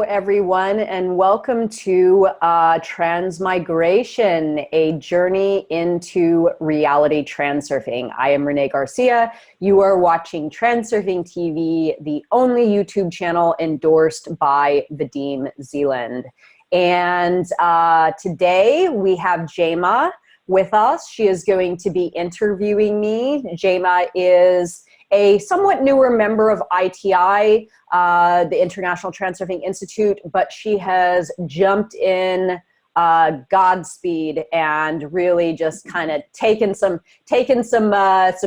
everyone, and welcome to Transmigration, a journey into reality transurfing. I am Renee Garcia. You are watching Transurfing TV, the only YouTube channel endorsed by Vadim Zeland. And today we have Jema with us. She is going to be interviewing me. Jema is a somewhat newer member of ITI, the International Transurfing Institute, but she has jumped in Godspeed and really just kind of taken some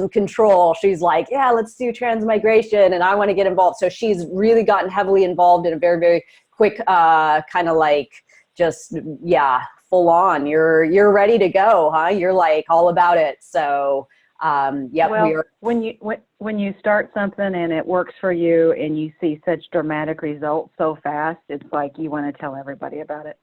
control. She's like, yeah, let's do transmigration, and I want to get involved. So she's really gotten heavily involved in a very, very quick kind of like just, yeah, full on. You're ready to go, huh? You're like all about it. So yeah, well, when you start something and it works for you and you see such dramatic results so fast, it's like you want to tell everybody about it.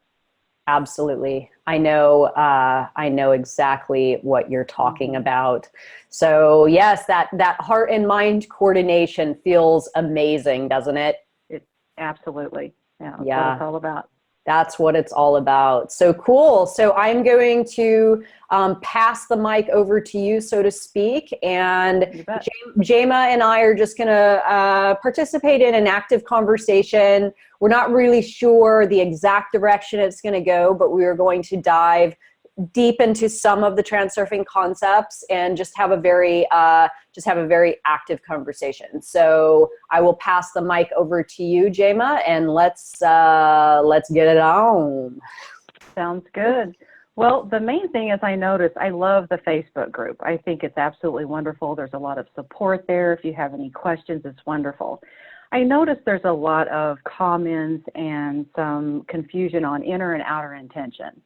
Absolutely. I know exactly what you're talking about. So yes, that heart and mind coordination feels amazing, doesn't it? Absolutely. Yeah. That's Yeah. what it's all about. That's what it's all about. So cool. So I'm going to pass the mic over to you, so to speak. And Jema and I are just going to participate in an active conversation. We're not really sure the exact direction it's going to go, but we are going to dive deep into some of the transurfing concepts and just have a very active conversation. So I will pass the mic over to you, Jema, and let's get it on. Sounds good. Well, the main thing is I love the Facebook group. I think it's absolutely wonderful. There's a lot of support there. If you have any questions, it's wonderful. I noticed there's a lot of comments and some confusion on inner and outer intention.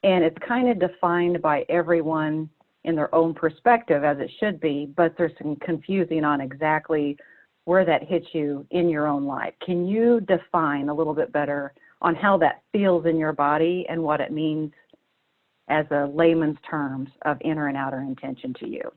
And it's kind of defined by everyone in their own perspective, as it should be, but there's some confusing on exactly where that hits you in your own life. Can you define a little bit better on how that feels in your body and what it means as a layman's terms of inner and outer intention to you?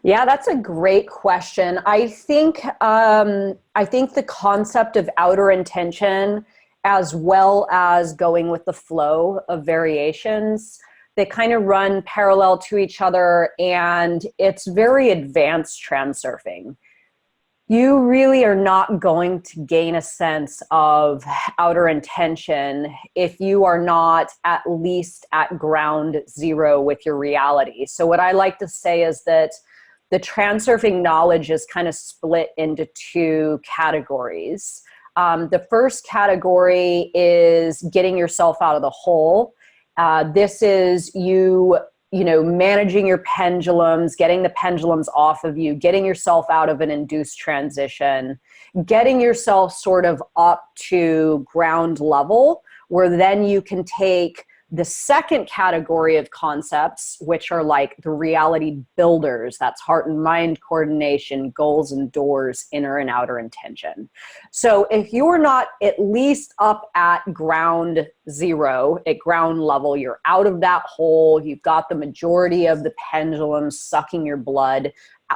Yeah, that's a great question. I think the concept of outer intention, as well as going with the flow of variations, they kind of run parallel to each other, and it's very advanced transurfing. You really are not going to gain a sense of outer intention if you are not at least at ground zero with your reality. So what I like to say is that the transurfing knowledge is kind of split into two categories. The first category is getting yourself out of the hole. This is you managing your pendulums, getting the pendulums off of you, getting yourself out of an induced transition, getting yourself sort of up to ground level, where then you can take the second category of concepts, which are like the reality builders. That's heart and mind coordination, goals and doors, inner and outer intention. So if you're not at least up at ground zero, at ground level, you're out of that hole, you've got the majority of the pendulum sucking your blood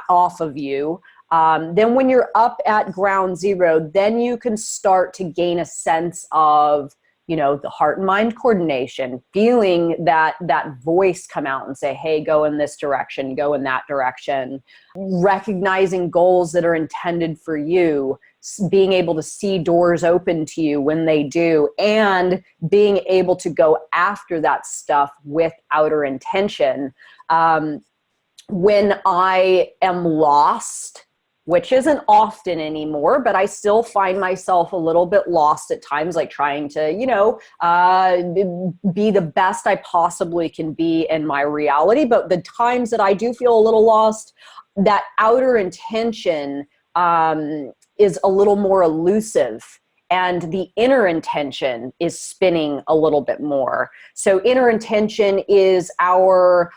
off of you, then when you're up at ground zero, then you can start to gain a sense of the heart and mind coordination, feeling that voice come out and say, hey, go in this direction, go in that direction, recognizing goals that are intended for you, being able to see doors open to you when they do, and being able to go after that stuff with outer intention. When I am lost, which isn't often anymore, but I still find myself a little bit lost at times, like trying to, be the best I possibly can be in my reality. But the times that I do feel a little lost, that outer intention is a little more elusive, and the inner intention is spinning a little bit more. So inner intention is our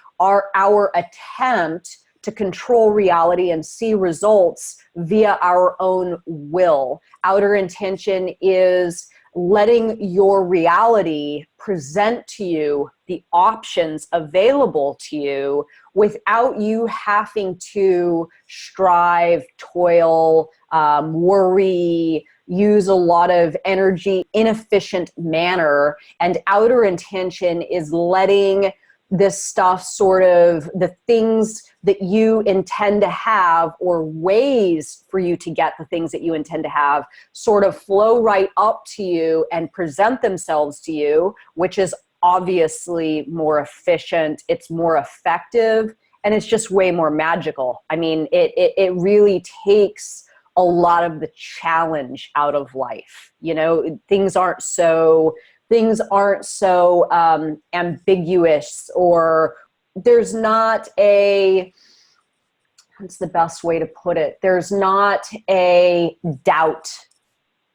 attempt to control reality and see results via our own will. Outer intention is letting your reality present to you the options available to you without you having to strive, toil, worry, use a lot of energy, inefficient manner, and outer intention is letting this stuff, sort of the things that you intend to have, or ways for you to get the things that you intend to have, sort of flow right up to you and present themselves to you, which is obviously more efficient, it's more effective, and it's just way more magical. I mean, it really takes a lot of the challenge out of life. You know, things aren't so ambiguous, or there's not a, what's the best way to put it? There's not a doubt,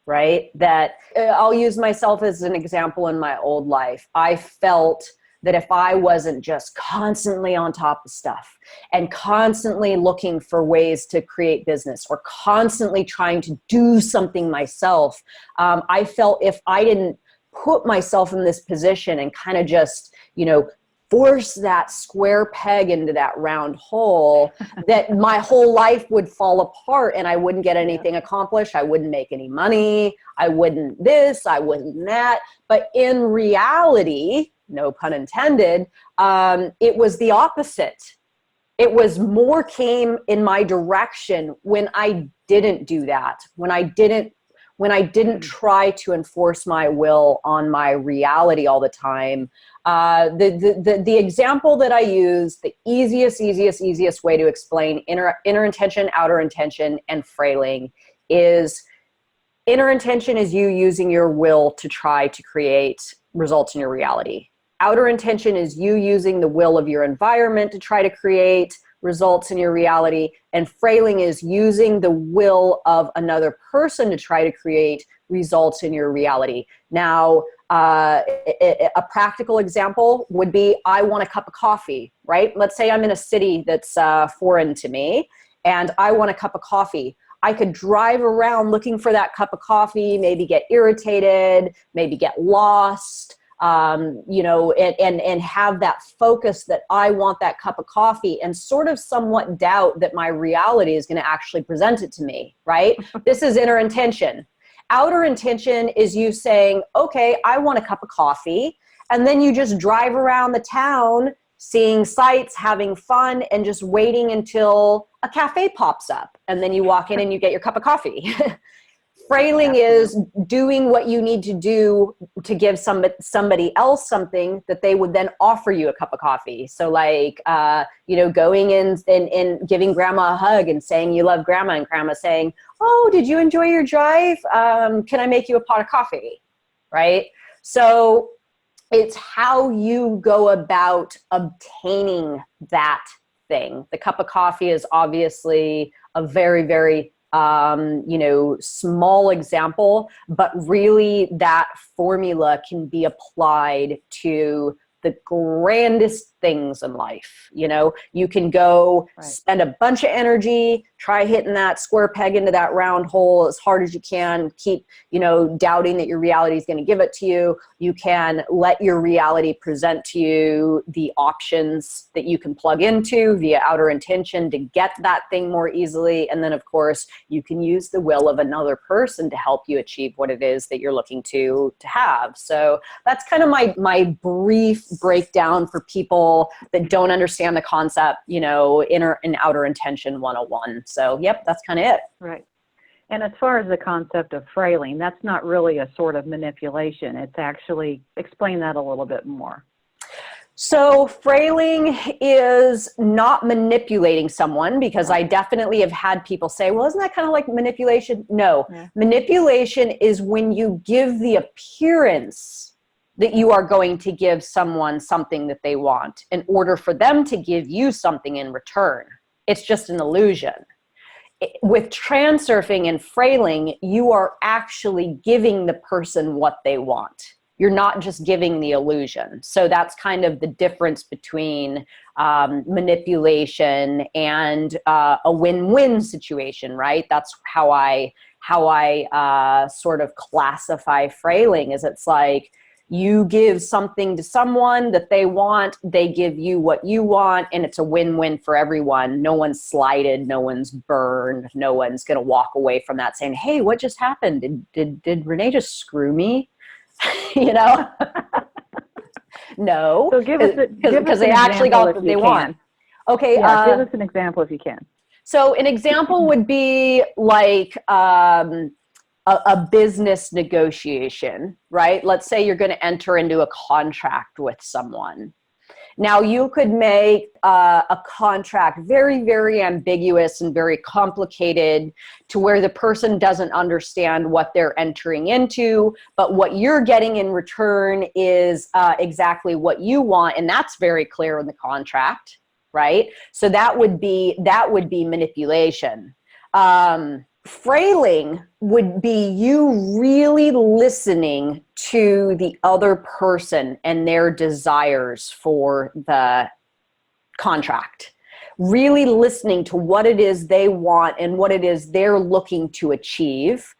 right? That I'll use myself as an example. In my old life, I felt that if I wasn't just constantly on top of stuff and constantly looking for ways to create business, or constantly trying to do something myself, I felt if I didn't put myself in this position and kind of just, you know, force that square peg into that round hole, that my whole life would fall apart and I wouldn't get anything accomplished. I wouldn't make any money. I wouldn't this, I wouldn't that. But in reality, no pun intended, it was the opposite. It was more came in my direction when I didn't do that, when I didn't try to enforce my will on my reality all the time. The example that I use, the easiest way to explain inner intention, outer intention, and frailing is, inner intention is you using your will to try to create results in your reality. Outer intention is you using the will of your environment to try to create results in your reality. And frailing is using the will of another person to try to create results in your reality. Now, a practical example would be, I want a cup of coffee, right? Let's say I'm in a city that's foreign to me, and I want a cup of coffee. I could drive around looking for that cup of coffee, maybe get irritated, maybe get lost, you know, and have that focus that I want that cup of coffee, and sort of somewhat doubt that my reality is going to actually present it to me, right? This is inner intention. Outer intention is you saying, okay, I want a cup of coffee. And then you just drive around the town, seeing sights, having fun, and just waiting until a cafe pops up. And then you walk in and you get your cup of coffee. Frailing is doing what you need to do to give somebody else something that they would then offer you a cup of coffee. So like, you know, going in and giving grandma a hug and saying you love grandma, and grandma saying, oh, did you enjoy your drive? Can I make you a pot of coffee? Right? So it's how you go about obtaining that thing. The cup of coffee is obviously a very, very you know, small example, but really that formula can be applied to the grandest things in life. You know, you can go spend a bunch of energy, try hitting that square peg into that round hole as hard as you can, keep, you know, doubting that your reality is going to give it to you. You can let your reality present to you the options that you can plug into via outer intention to get that thing more easily. And then of course you can use the will of another person to help you achieve what it is that you're looking to have. So that's kind of my brief breakdown for people that don't understand the concept, you know, inner and outer intention 101. So, yep, that's kind of it. Right. And as far as the concept of frailing, that's not really a sort of manipulation. It's actually, explain that a little bit more. So frailing is not manipulating someone, because I definitely have had people say, well, isn't that kind of like manipulation? No, manipulation is when you give the appearance that you are going to give someone something that they want in order for them to give you something in return. It's just an illusion. With transurfing and frailing, you are actually giving the person what they want. You're not just giving the illusion. So that's kind of the difference between manipulation and a win-win situation, right? That's how I sort of classify frailing, is it's like, You give something to someone that they want, they give you what you want, and it's a win-win for everyone. No one's slighted, no one's burned, no one's going to walk away from that saying, hey, what just happened? Did Renee just screw me? You know? No, So give us because they actually got what they want. Okay. Yeah, give us an example if you can. So an example would be like a business negotiation, right? Let's say you're going to enter into a contract with someone. Now, you could make a contract very, very ambiguous and very complicated to where the person doesn't understand what they're entering into, but what you're getting in return is exactly what you want, and that's very clear in the contract, right? So that would be manipulation. Frailing would be you really listening to the other person and their desires for the contract. Really listening to what it is they want and what it is they're looking to achieve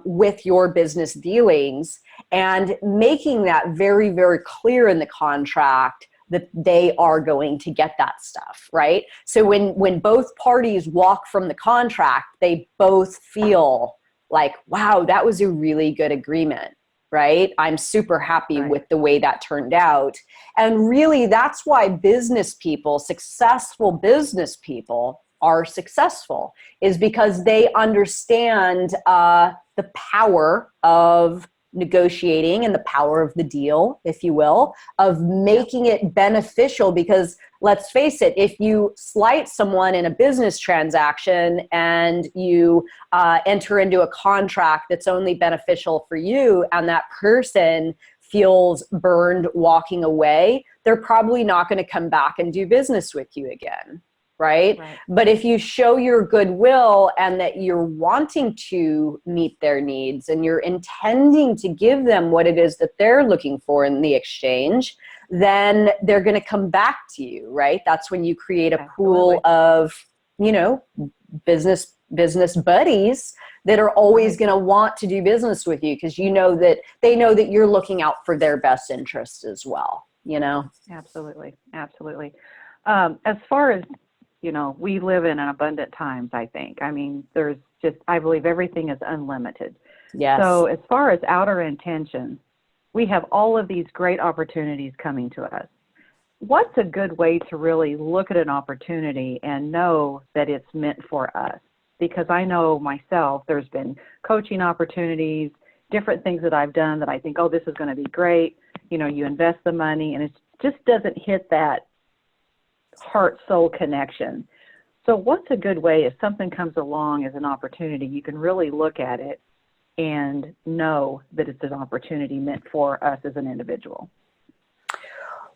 with your business dealings, and making that very, very clear in the contract that they are going to get that stuff, right? So when both parties walk from the contract, they both feel like, wow, that was a really good agreement, right? I'm super happy with the way that turned out. And really, that's why business people, successful business people, are successful, is because they understand the power of negotiating and the power of the deal, if you will, of making it beneficial. Because let's face it, if you slight someone in a business transaction and you enter into a contract that's only beneficial for you, and that person feels burned walking away, they're probably not going to come back and do business with you again. Right? But if you show your goodwill and that you're wanting to meet their needs and you're intending to give them what it is that they're looking for in the exchange, then they're going to come back to you, right? That's when you create a pool of, you know, business buddies that are always going to want to do business with you, because you know that they know that you're looking out for their best interests as well, you know? Absolutely. Absolutely. As far as, you know, we live in an abundant times, I think. I mean, there's just, I believe everything is unlimited. Yes. So as far as outer intention, we have all of these great opportunities coming to us. What's a good way to really look at an opportunity and know that it's meant for us? Because I know myself, there's been coaching opportunities, different things that I've done that I think, oh, this is going to be great. You know, you invest the money and it just doesn't hit that heart-soul connection. So what's a good way, if something comes along as an opportunity, you can really look at it and know that it's an opportunity meant for us as an individual?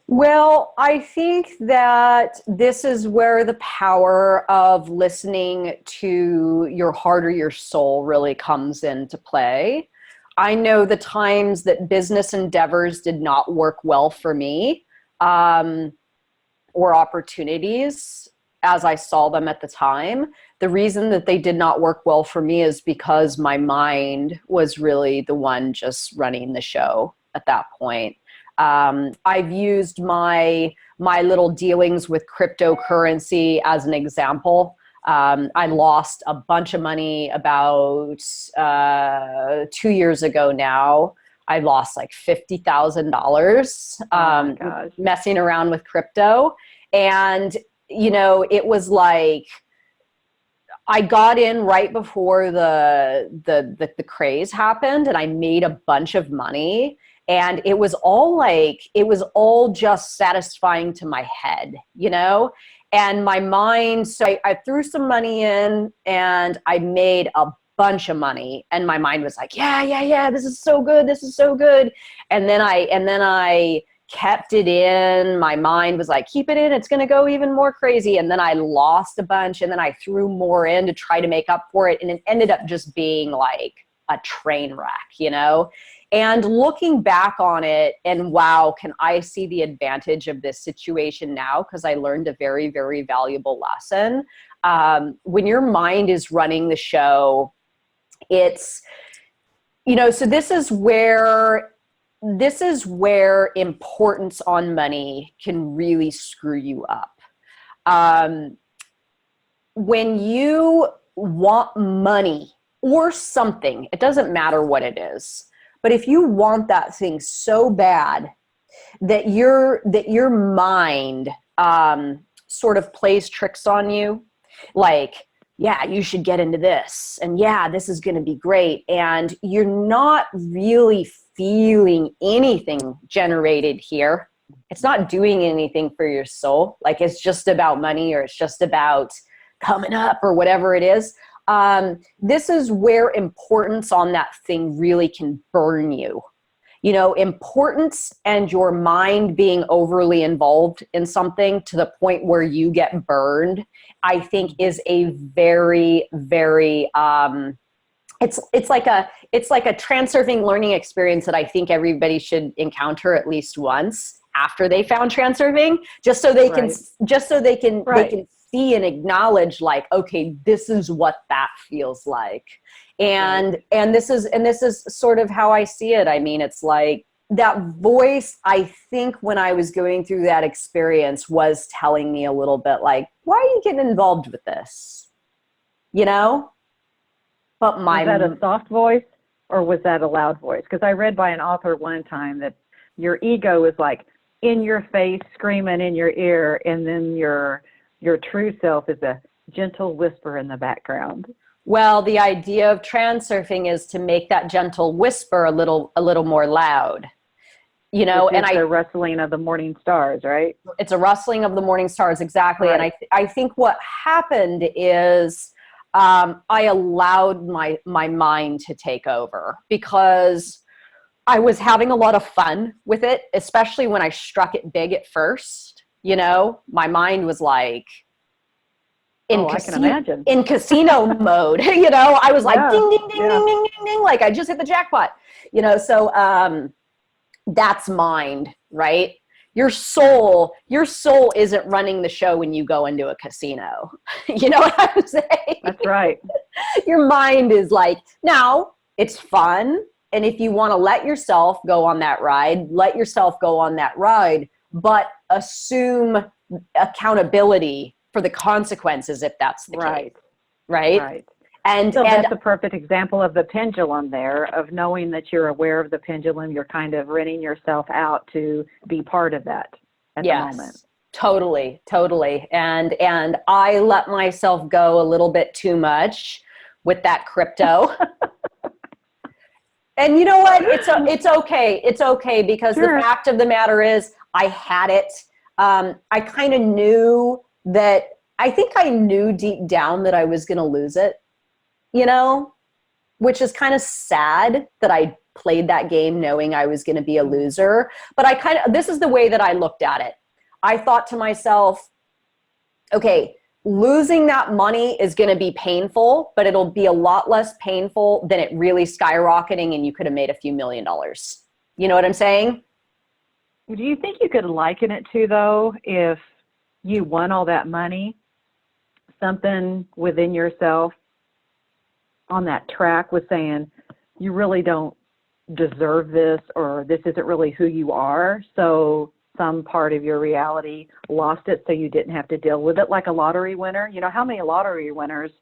Well, I think that this is where the power of listening to your heart or your soul really comes into play. I know the times that business endeavors did not work well for me, or opportunities as I saw them at the time. The reason that they did not work well for me is because my mind was really the one just running the show at that point. I've used my little dealings with cryptocurrency as an example. I lost a bunch of money about 2 years ago now. I lost like $50,000 messing around with crypto. And, you know, it was like, I got in right before the craze happened, and I made a bunch of money. And it was all just satisfying to my head, you know, and my mind. So I threw some money in and I made a bunch of money, and my mind was like, yeah, this is so good. This is so good. And then I kept it in. My mind was like, keep it in. It's going to go even more crazy. And then I lost a bunch, and then I threw more in to try to make up for it. And it ended up just being like a train wreck, you know? And looking back on it, and wow, can I see the advantage of this situation now? Because I learned a very, very valuable lesson. When your mind is running the show, it's, you know, so this is where this is where importance on money can really screw you up. When you want money or something, it doesn't matter what it is, but if you want that thing so bad that your mind sort of plays tricks on you, like, yeah, you should get into this, and yeah, this is going to be great, and you're not really feeling anything generated here. It's not doing anything for your soul. Like, it's just about money, or it's just about coming up, or whatever it is. This is where importance on that thing really can burn you. You know, importance and your mind being overly involved in something to the point where you get burned, I think is a very, very, it's like a transurfing learning experience that I think everybody should encounter at least once after they found transurfing, just so they can, they can see and acknowledge, like, okay, this is what that feels like. And this is sort of how I see it. I mean, it's like that voice, I think when I was going through that experience, was telling me a little bit like, why are you getting involved with this? You know? But was that a soft voice or was that a loud voice? Because I read by an author one time that your ego is like in your face, screaming in your ear, and then your true self is a gentle whisper in the background. Well, the idea of transurfing is to make that gentle whisper a little more loud, you know. And the rustling of the morning stars, right? It's a rustling of the morning stars, exactly. Right. And I think what happened is I allowed my mind to take over, because I was having a lot of fun with it, especially when I struck it big at first. You know, my mind was like, I can imagine. In casino mode, you know, I was like, ding, ding, ding, ding, ding, ding, ding, like I just hit the jackpot, you know? So that's mind, right? Your soul isn't running the show when you go into a casino. You know what I'm saying? That's right. Your mind is like, now it's fun. And if you want to let yourself go on that ride, let yourself go on that ride, but assume accountability for the consequences if that's the case. Right. And so that's a perfect example of the pendulum there, of knowing that you're aware of the pendulum. You're kind of renting yourself out to be part of that at the moment. Totally. And I let myself go a little bit too much with that crypto. And you know what? It's okay. It's okay, because the fact of the matter is I had it. I kind of knew that, I think I knew deep down that I was going to lose it, you know, which is kind of sad that I played that game knowing I was going to be a loser. But this is the way that I looked at it. I thought to myself, okay, losing that money is going to be painful, but it'll be a lot less painful than it really skyrocketing and you could have made a few $1 million. You know what I'm saying? Do you think you could liken it to, though, if you won all that money, something within yourself on that track was saying, you really don't deserve this, or this isn't really who you are, so some part of your reality lost it so you didn't have to deal with it, like a lottery winner? You know, how many lottery winners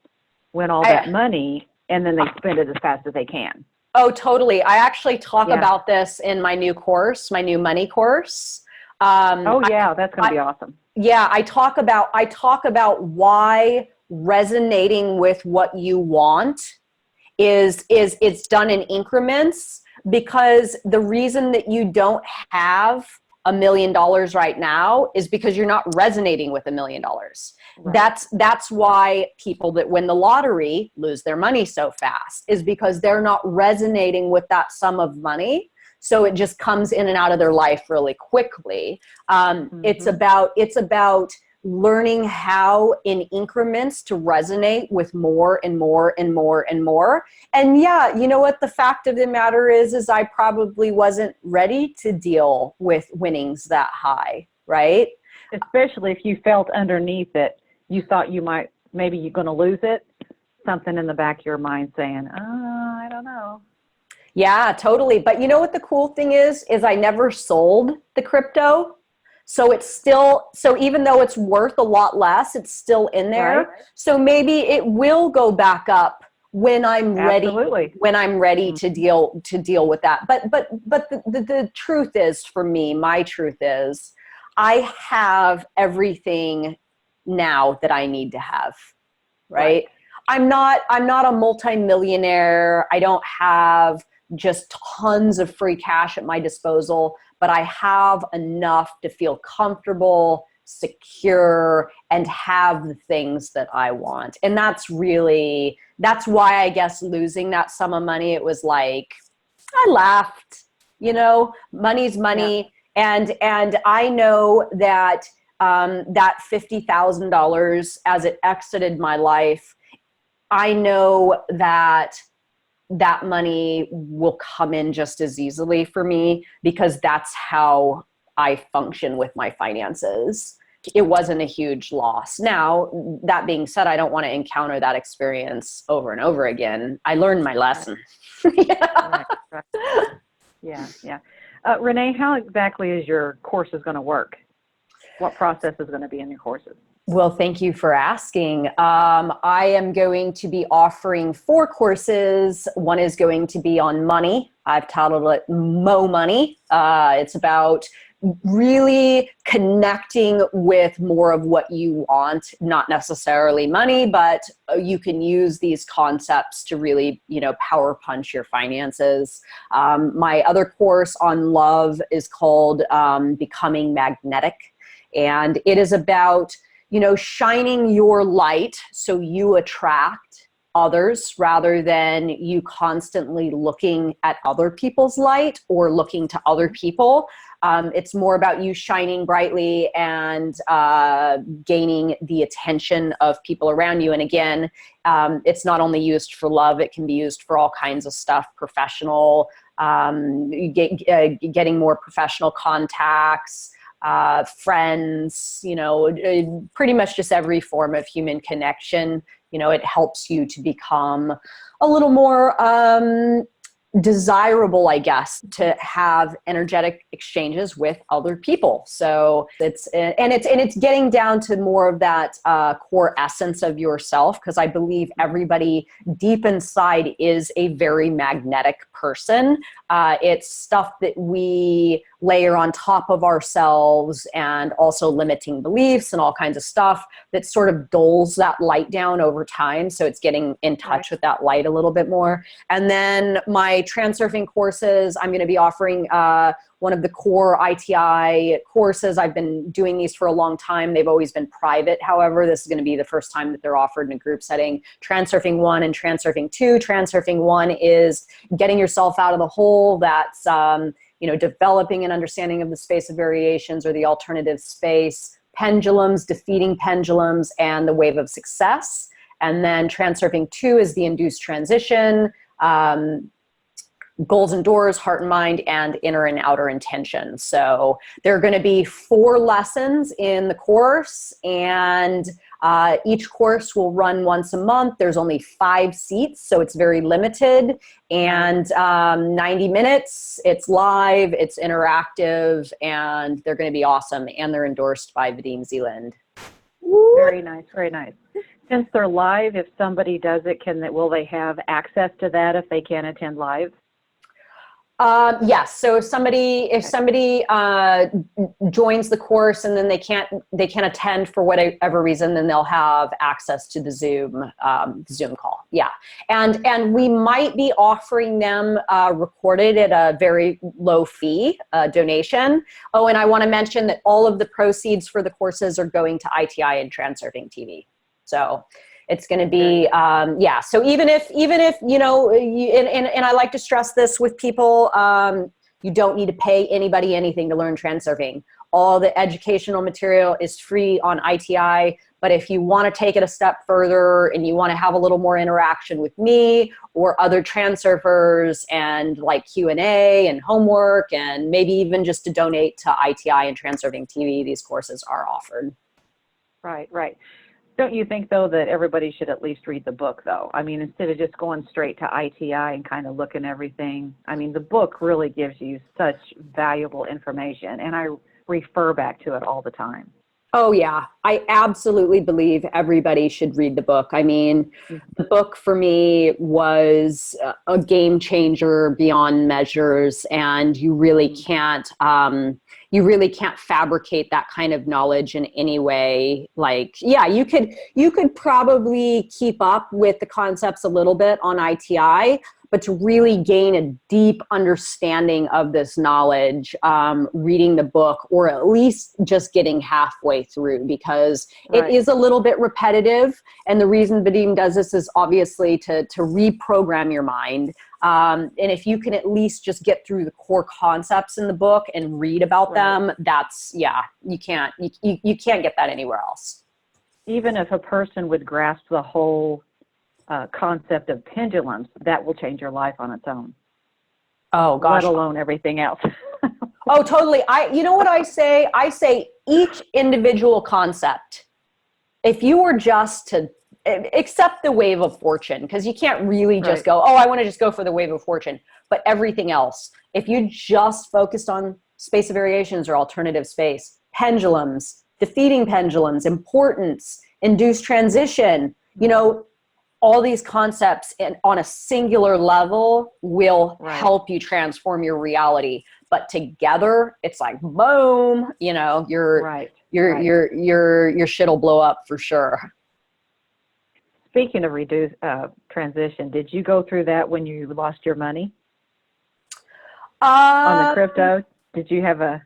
win all that money and then they spend it as fast as they can? Oh, totally. I actually talk about this in my new course, my new money course. That's going to be awesome. Yeah, I talk about why resonating with what you want is it's done in increments, because the reason that you don't have $1 million right now is because you're not resonating with $1 million. Right. That's why people that win the lottery lose their money so fast, is because they're not resonating with that sum of money. So it just comes in and out of their life really quickly. It's about learning how in increments to resonate with more and more and more and more. And yeah, you know what? The fact of the matter is I probably wasn't ready to deal with winnings that high, right? Especially if you felt underneath it, you thought maybe you're going to lose it. Something in the back of your mind saying, I don't know. Yeah, totally. But you know what the cool thing is I never sold the crypto. So it's still, so even though it's worth a lot less, it's still in there. Right? So maybe it will go back up when I'm ready, Absolutely. to deal with that. But the truth is, for me, my truth is I have everything now that I need to have, right? Right. I'm not a multimillionaire. I don't have just tons of free cash at my disposal, but I have enough to feel comfortable, secure, and have the things that I want. And that's why I guess losing that sum of money, it was like, I laughed, money's Yeah. money. And I know that that $50,000 as it exited my life, I know that that money will come in just as easily for me because that's how I function with my finances. It wasn't a huge loss. Now, that being said, I don't want to encounter that experience over and over again. I learned my lesson. Right. Right. Yeah. Yeah. Renee, how exactly is your courses going to work? What process is going to be in your courses? Well, thank you for asking. I am going to be offering 4 courses. One is going to be on money. I've titled it Mo Money. It's about really connecting with more of what you want, not necessarily money, but you can use these concepts to really, power punch your finances. My other course on love is called Becoming Magnetic. And it is about shining your light so you attract others rather than you constantly looking at other people's light or looking to other people. It's more about you shining brightly and gaining the attention of people around you. And again, it's not only used for love, it can be used for all kinds of stuff, professional, getting more professional contacts, friends, pretty much just every form of human connection. It helps you to become a little more desirable, I guess, to have energetic exchanges with other people. So it's getting down to more of that core essence of yourself, because I believe everybody deep inside is a very magnetic person. It's stuff that we layer on top of ourselves, and also limiting beliefs and all kinds of stuff that sort of dulls that light down over time. So it's getting in touch with that light a little bit more. And then my Transurfing courses, I'm going to be offering one of the core ITI courses. I've been doing these for a long time. They've always been private. However, this is going to be the first time that they're offered in a group setting. Transurfing 1 and Transurfing 2. Transurfing 1 is getting yourself out of the hole. That's developing an understanding of the space of variations or the alternative space, pendulums, defeating pendulums, and the wave of success. And then Transurfing 2 is the induced transition, goals and doors, heart and mind, and inner and outer intention. So there are going to be 4 lessons in the course, and each course will run once a month. There's only 5 seats, so it's very limited, and 90 minutes. It's live, it's interactive, and they're going to be awesome, and they're endorsed by Vadim Zeland. Very nice, very nice. Since they're live, if somebody does it, will they have access to that if they can't attend live? Yes. So if somebody joins the course and then they can't attend for whatever reason, then they'll have access to the Zoom call. Yeah. And we might be offering them recorded at a very low fee donation. Oh, and I want to mention that all of the proceeds for the courses are going to ITI and Transurfing TV. So it's going to be, so even if and I like to stress this with people, you don't need to pay anybody anything to learn transurfing. All the educational material is free on ITI, but if you want to take it a step further and you want to have a little more interaction with me or other transurfers and like Q&A and homework, and maybe even just to donate to ITI and Transurfing TV, these courses are offered. Right, right. Don't you think, though, that everybody should at least read the book, though? I mean, instead of just going straight to ITI and kind of looking everything, I mean, the book really gives you such valuable information, and I refer back to it all the time. Oh, yeah. I absolutely believe everybody should read the book. I mean, the book for me was a game changer beyond measures, and you really can't fabricate that kind of knowledge in any way. Like, yeah, you could probably keep up with the concepts a little bit on ITI, but to really gain a deep understanding of this knowledge, reading the book, or at least just getting halfway through, because it is a little bit repetitive. And the reason Vadim does this is obviously to reprogram your mind. And if you can at least just get through the core concepts in the book and read about them, that's, yeah, you can't get that anywhere else. Even if a person would grasp the whole concept of pendulums, that will change your life on its own. Oh gosh. Let alone everything else. Oh, totally. You know what I say? I say each individual concept, if you were just to accept the wave of fortune, because you can't really just go, oh, I want to just go for the wave of fortune, but everything else, if you just focused on space of variations or alternative space, pendulums, defeating pendulums, importance, induced transition, you know, all these concepts on a singular level will help you transform your reality. But together, it's like boom, you know, your shit'll blow up for sure. Speaking of reduced transition, did you go through that when you lost your money on the crypto? Did you have a?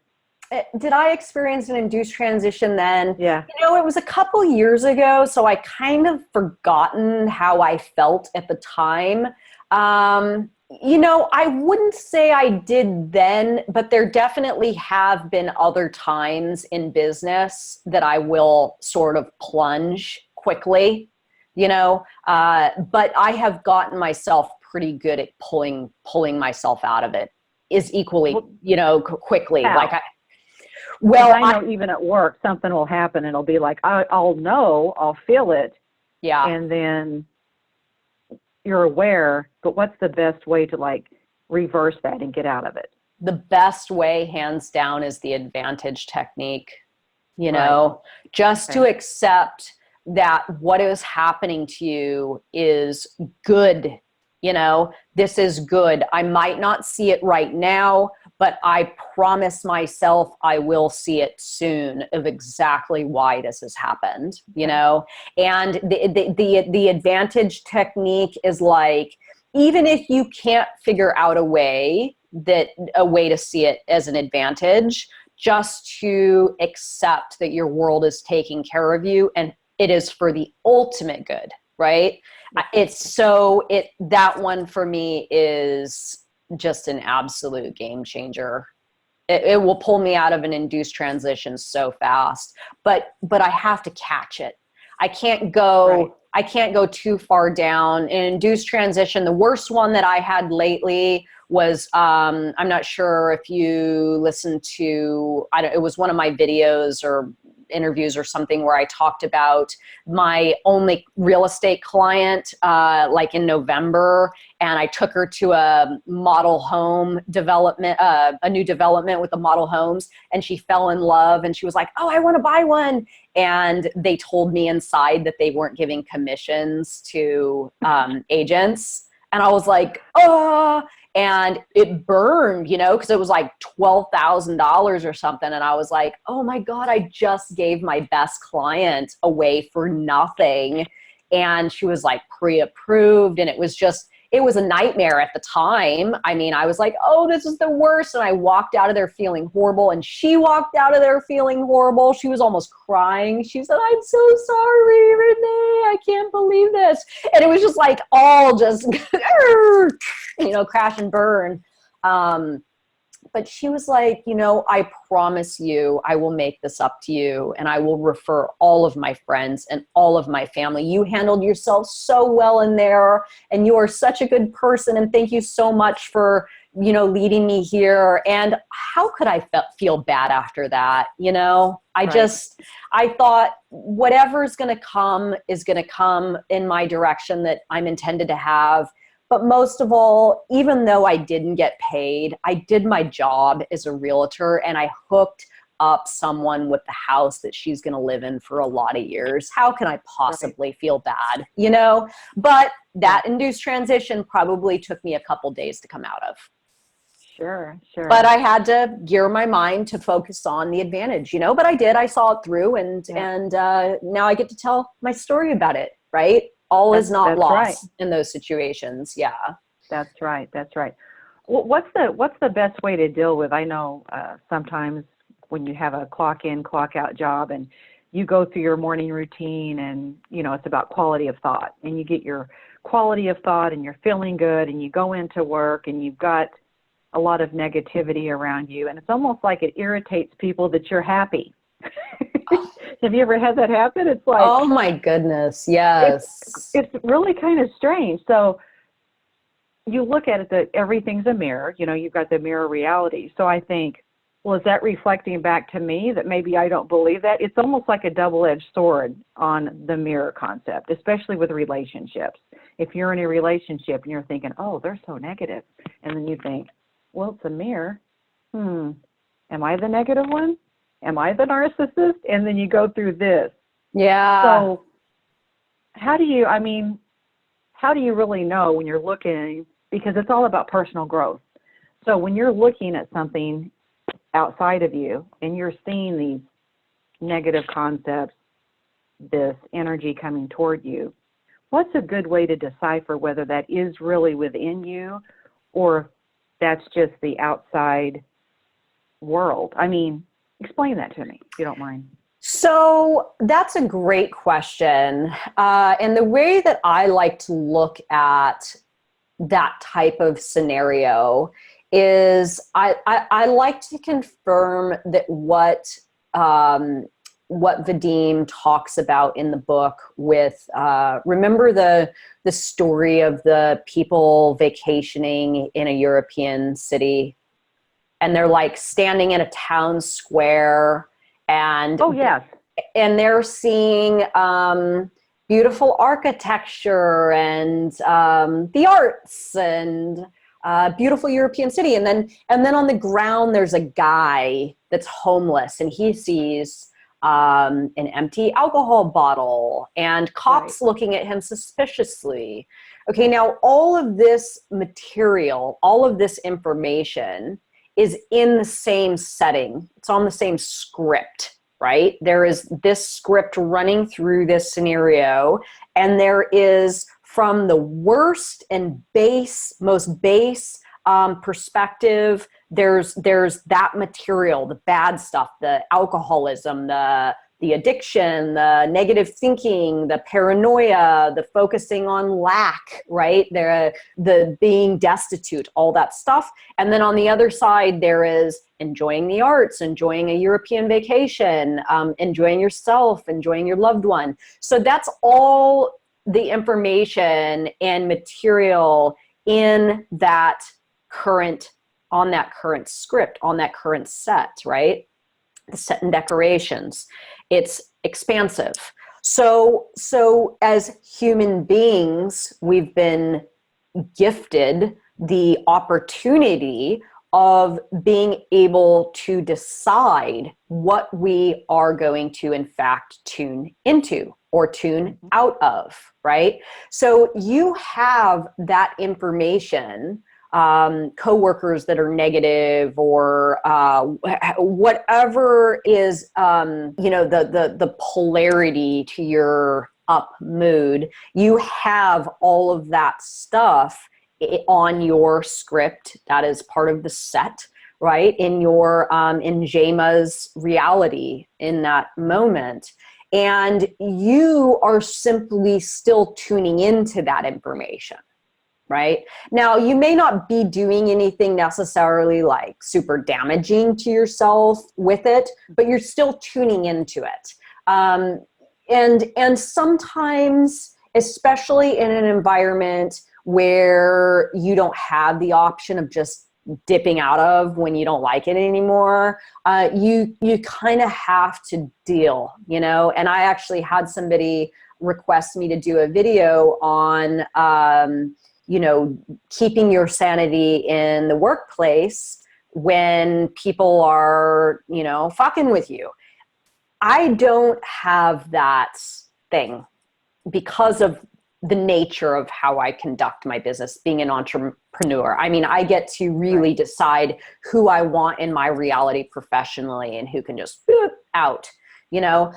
Did I experience an induced transition then? Yeah. You know, it was a couple years ago, so I kind of forgotten how I felt at the time. You know, I wouldn't say I did then, but there definitely have been other times in business that I will sort of plunge quickly, you know, but I have gotten myself pretty good at pulling myself out of it is equally, you know, quickly. How? Like Well, I know even at work, something will happen and it'll be like, I'll know, I'll feel it. Yeah. And then you're aware, but what's the best way to like reverse that and get out of it? The best way, hands down, is the advantage technique, you know, just to accept that what is happening to you is good. You know, this is good. I might not see it right now, but I promise myself I will see it soon of exactly why this has happened, you know? And the advantage technique is like, even if you can't figure out a way to see it as an advantage, just to accept that your world is taking care of you and it is for the ultimate good, right? That one for me is just an absolute game changer. It will pull me out of an induced transition so fast, but I have to catch it. I can't go too far down. In induced transition, the worst one that I had lately was, I'm not sure if you listened to, it was one of my videos or interviews or something where I talked about my only real estate client, like in November, and I took her to a model home development, a new development with the model homes, and she fell in love and she was like, oh, I want to buy one. And they told me inside that they weren't giving commissions to agents. And I was like, oh, and it burned, you know, because it was like $12,000 or something. And I was like, oh my God, I just gave my best client away for nothing. And she was like pre-approved. And it was a nightmare at the time. I mean, I was like, oh, this is the worst. And I walked out of there feeling horrible. And she walked out of there feeling horrible. She was almost crying. She said, I'm so sorry, Renee. I can't believe this. And it was just like all just, you know, crash and burn. But she was like, you know, I promise you, I will make this up to you, and I will refer all of my friends and all of my family. You handled yourself so well in there, and you are such a good person. And thank you so much for, you know, leading me here. And how could I feel bad after that? You know, I thought whatever's going to come is going to come in my direction that I'm intended to have. But most of all, even though I didn't get paid, I did my job as a realtor, and I hooked up someone with the house that she's going to live in for a lot of years. How can I possibly feel bad, you know? But that induced transition probably took me a couple days to come out of. Sure. But I had to gear my mind to focus on the advantage, you know, but I did. I saw it through, and now I get to tell my story about it, right? All is not lost in those situations. Yeah. That's right. Well, what's the best way to deal with? I know sometimes when you have a clock in, clock out job, and you go through your morning routine, and you know it's about quality of thought, and you get your quality of thought, and you're feeling good, and you go into work, and you've got a lot of negativity around you, and it's almost like it irritates people that you're happy. Have you ever had that happen? It's like, oh my goodness, yes. It's really kind of strange. So you look at it that everything's a mirror. You know, you've got the mirror reality. So I think, well, is that reflecting back to me that maybe I don't believe that? It's almost like a double-edged sword on the mirror concept, especially with relationships. If you're in a relationship and you're thinking, oh, they're so negative, and then you think, well, it's a mirror. Am I the negative one? Am I the narcissist? And then you go through this. Yeah. So how do you really know when you're looking, because it's all about personal growth. So when you're looking at something outside of you and you're seeing these negative concepts, this energy coming toward you, what's a good way to decipher whether that is really within you or that's just the outside world? I mean, explain that to me, if you don't mind. So that's a great question. And the way that I like to look at that type of scenario is I like to confirm that what Vadim talks about in the book with, remember the story of the people vacationing in a European city, and they're like standing in a town square, and oh yes, and they're seeing beautiful architecture and the arts and beautiful European city, and then on the ground there's a guy that's homeless, and he sees an empty alcohol bottle and cops looking at him suspiciously. Okay, now all of this material, all of this information is in the same setting. It's on the same script, right? There is this script running through this scenario, and there is, from the worst and most base perspective, there's that material, the bad stuff, the alcoholism, the addiction, the negative thinking, the paranoia, the focusing on lack, right? The being destitute, all that stuff. And then on the other side, there is enjoying the arts, enjoying a European vacation, enjoying yourself, enjoying your loved one. So that's all the information and material in that on that current script, on that current set, right? The set and decorations. It's expansive. So as human beings, we've been gifted the opportunity of being able to decide what we are going to, in fact, tune into or tune out of, right? So you have that information, coworkers that are negative, or whatever is, the polarity to your up mood. You have all of that stuff on your script. That is part of the set, right? In your, in Jema's reality in that moment. And you are simply still tuning into that information. right? Now, you may not be doing anything necessarily like super damaging to yourself with it, but you're still tuning into it. And sometimes, especially in an environment where you don't have the option of just dipping out of when you don't like it anymore, you kind of have to deal, you know? And I actually had somebody request me to do a video on, you know, keeping your sanity in the workplace when people are, you know, fucking with you. I don't have that thing because of the nature of how I conduct my business, being an entrepreneur. I mean, I get to really decide who I want in my reality professionally and who can just boop out, you know.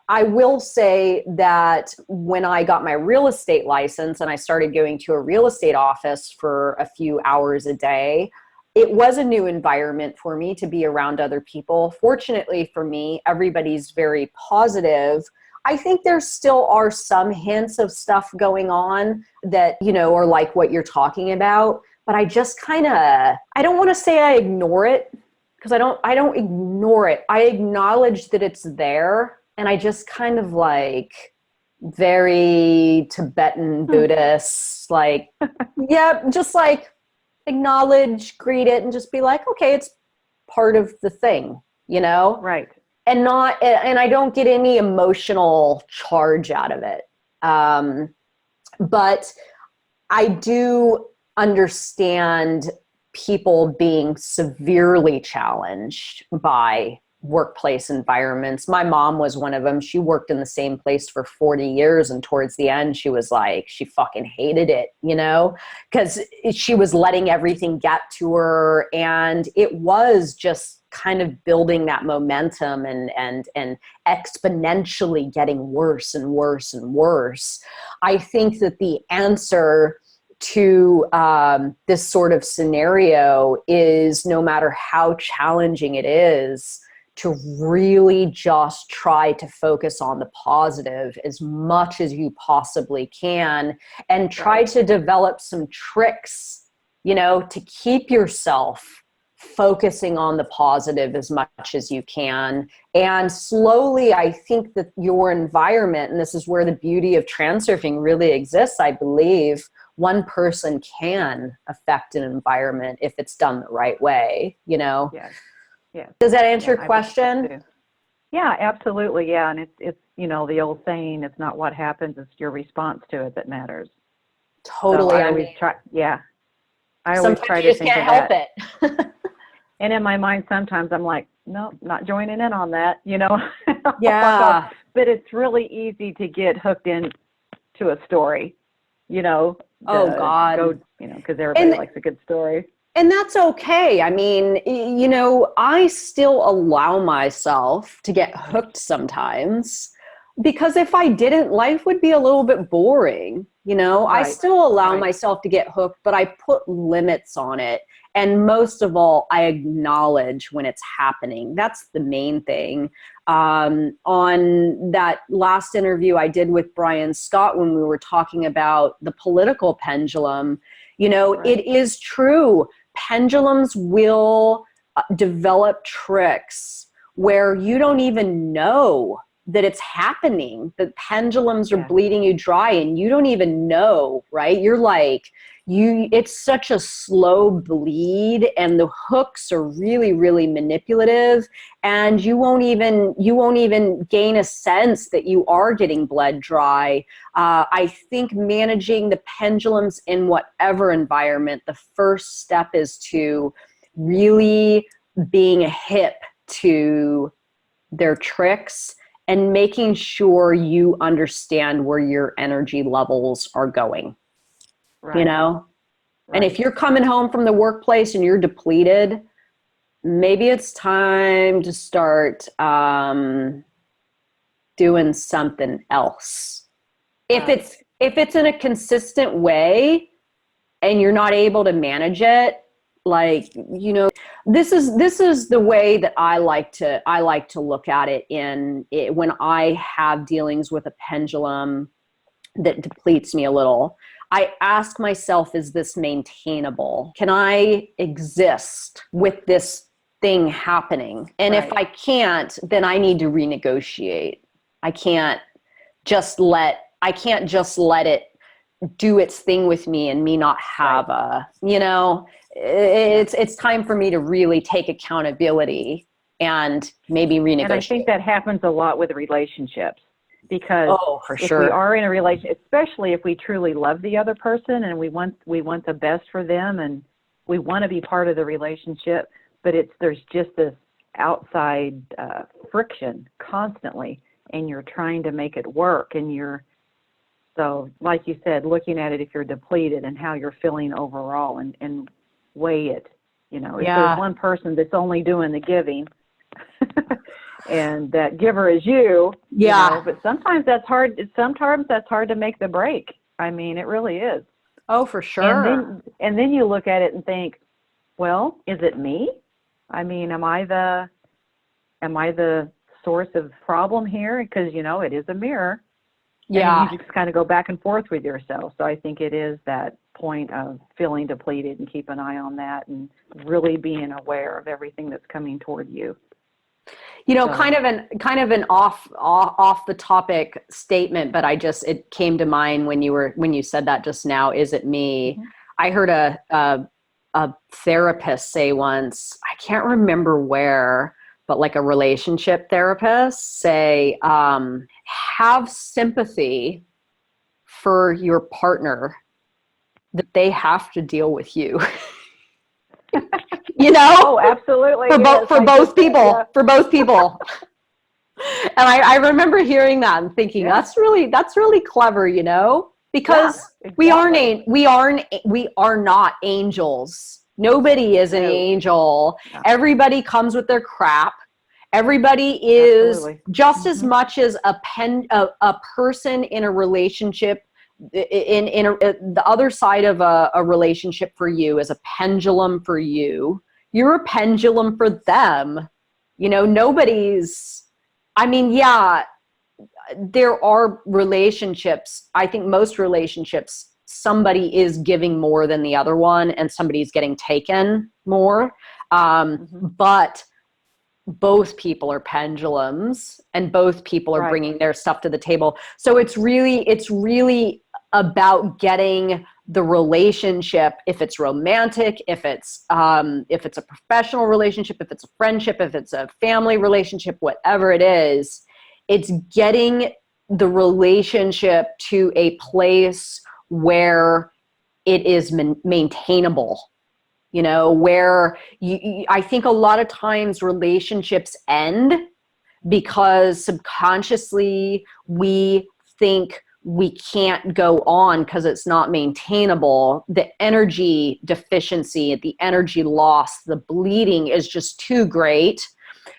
I will say that when I got my real estate license and I started going to a real estate office for a few hours a day, it was a new environment for me to be around other people. Fortunately for me, everybody's very positive. I think there still are some hints of stuff going on that, you know, are like what you're talking about, but I just kind of, I don't want to say I ignore it, because I don't ignore it. I acknowledge that it's there, and I just kind of like very Tibetan Buddhist, like, yeah, just like acknowledge, greet it, and just be like, okay, it's part of the thing, you know? Right. And I don't get any emotional charge out of it. But I do understand people being severely challenged by workplace environments. My mom was one of them. She worked in the same place for 40 years. And towards the end, she was like, she fucking hated it, you know, because she was letting everything get to her. And it was just kind of building that momentum and exponentially getting worse and worse and worse. I think that the answer to this sort of scenario is, no matter how challenging it is, to really just try to focus on the positive as much as you possibly can, and try to develop some tricks, you know, to keep yourself focusing on the positive as much as you can. And slowly, I think that your environment, and this is where the beauty of transurfing really exists, I believe, one person can affect an environment if it's done the right way, you know? Yes. Yes. Does that answer your question? Yeah, absolutely. Yeah. And it's, you know, the old saying, it's not what happens, it's your response to it that matters. Totally. So I always try. Yeah. I always try to think of that. Sometimes you just can't help it. And in my mind, sometimes I'm like, no, not joining in on that, you know? Yeah. But it's really easy to get hooked into a story, you know? Oh, God. You know, because everybody likes a good story. And that's okay. I mean, you know, I still allow myself to get hooked sometimes, because if I didn't, life would be a little bit boring. You know, I still allow myself to get hooked, but I put limits on it. And most of all, I acknowledge when it's happening. That's the main thing. On that last interview I did with Brian Scott, when we were talking about the political pendulum, you know, it is true. Pendulums will develop tricks where you don't even know that it's happening. The pendulums are bleeding you dry and you don't even know, right? You're like, it's such a slow bleed, and the hooks are really, really manipulative, and you won't even gain a sense that you are getting bled dry. I think managing the pendulums in whatever environment, the first step is to really being hip to their tricks and making sure you understand where your energy levels are going. You know? And if you're coming home from the workplace and you're depleted, maybe it's time to start doing something else. If it's in a consistent way and you're not able to manage it, like, you know, this is the way that I like to look at it when I have dealings with a pendulum that depletes me a little. I ask myself, is this maintainable? Can I exist with this thing happening? And if I can't, then I need to renegotiate. I can't just let it do its thing with me and me not have it's time for me to really take accountability and maybe renegotiate. And I think that happens a lot with relationships, because if we are in a relationship, especially if we truly love the other person and we want the best for them and we want to be part of the relationship, but there's just this outside friction constantly, and you're trying to make it work, and so like you said, looking at it if you're depleted and how you're feeling overall, and weigh it. If there's one person that's only doing the giving and that giver is you, but sometimes that's hard. Sometimes that's hard to make the break. I mean, it really is. Oh, for sure. And then you look at it and think, well, is it me? I mean, am I the source of problem here? Because, it is a mirror. Yeah. And you just kind of go back and forth with yourself. So I think it is that point of feeling depleted, and keep an eye on that and really being aware of everything that's coming toward you. Kind of an off the topic statement, but it came to mind when you said that just now. Is it me? Mm-hmm. I heard a therapist say once, I can't remember where, but like a relationship therapist say, have sympathy for your partner that they have to deal with you. Oh, absolutely. For both people. And I remember hearing that and thinking, that's really clever, because exactly. we are not angels. Nobody is an angel. Yeah. Everybody comes with their crap. Everybody is just as much as a person in a relationship. The other side of a relationship for you is a pendulum for you. You're a pendulum for them. There are relationships. I think most relationships, somebody is giving more than the other one, and somebody's getting taken more. But both people are pendulums, and both people are bringing their stuff to the table. So it's really about getting the relationship, if it's romantic, if it's a professional relationship, if it's a friendship, if it's a family relationship, whatever it is, it's getting the relationship to a place where it is maintainable. Where I think a lot of times relationships end because subconsciously we think we can't go on because it's not maintainable. The energy deficiency, the energy loss, the bleeding is just too great.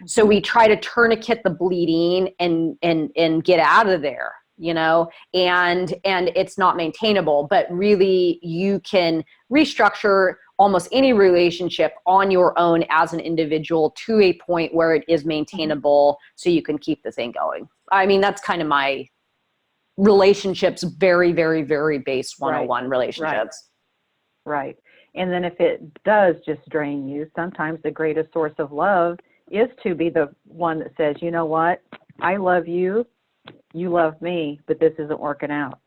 So we try to tourniquet the bleeding and get out of there, and it's not maintainable. But really, you can restructure almost any relationship on your own as an individual to a point where it is maintainable, so you can keep the thing going. I mean, that's kind of my relationships, very, very, very base 101 relationships. Right. And then if it does just drain you, sometimes the greatest source of love is to be the one that says, you know what, I love you, you love me, but this isn't working out.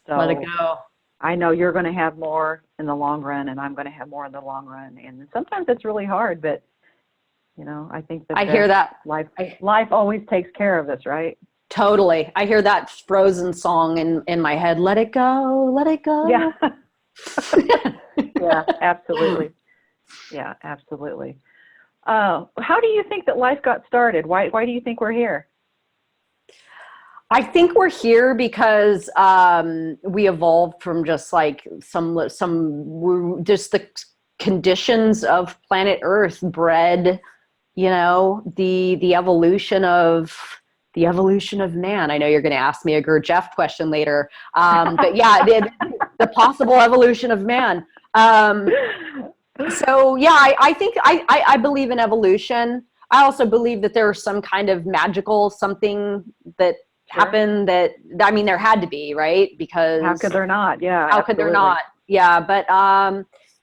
So let it go. I know you're going to have more in the long run, and I'm going to have more in the long run. And sometimes it's really hard, but I think that I hear that life always takes care of us, right? Totally. I hear that Frozen song in my head. Let it go. Let it go. Yeah. Yeah, absolutely. Yeah, absolutely. How do you think that life got started? Why do you think we're here? I think we're here because we evolved from just like just the conditions of planet Earth bred, the evolution of man. I know you're going to ask me a Gurdjieff question later, but yeah, the possible evolution of man. So yeah, I think I believe in evolution. I also believe that there's some kind of magical something that happen that, I mean, there had to be, right? Because how could there not? Yeah, how absolutely. could there not? Yeah, but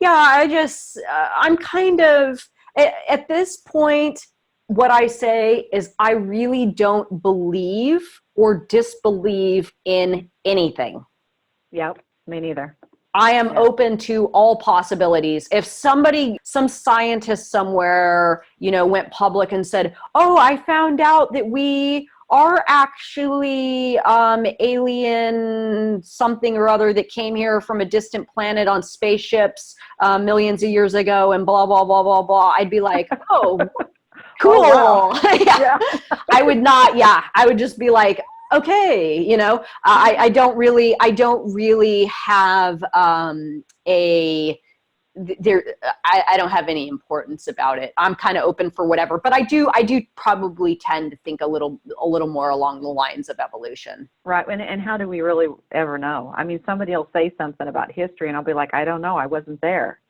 yeah, I just I'm kind of at this point, what I say is I really don't believe or disbelieve in anything. Yep, me neither. I am open to all possibilities. If some scientist somewhere, went public and said, "Oh, I found out that we are actually alien something or other that came here from a distant planet on spaceships millions of years ago," and blah, blah, blah, blah, blah, I'd be like, "Oh, cool." Oh, wow. Yeah. I would not. Yeah. I would just be like, okay, I don't really have I don't have any importance about it. I'm kind of open for whatever, but I do probably tend to think a little more along the lines of evolution. Right. And how do we really ever know? I mean, somebody will say something about history and I'll be like, I don't know. I wasn't there.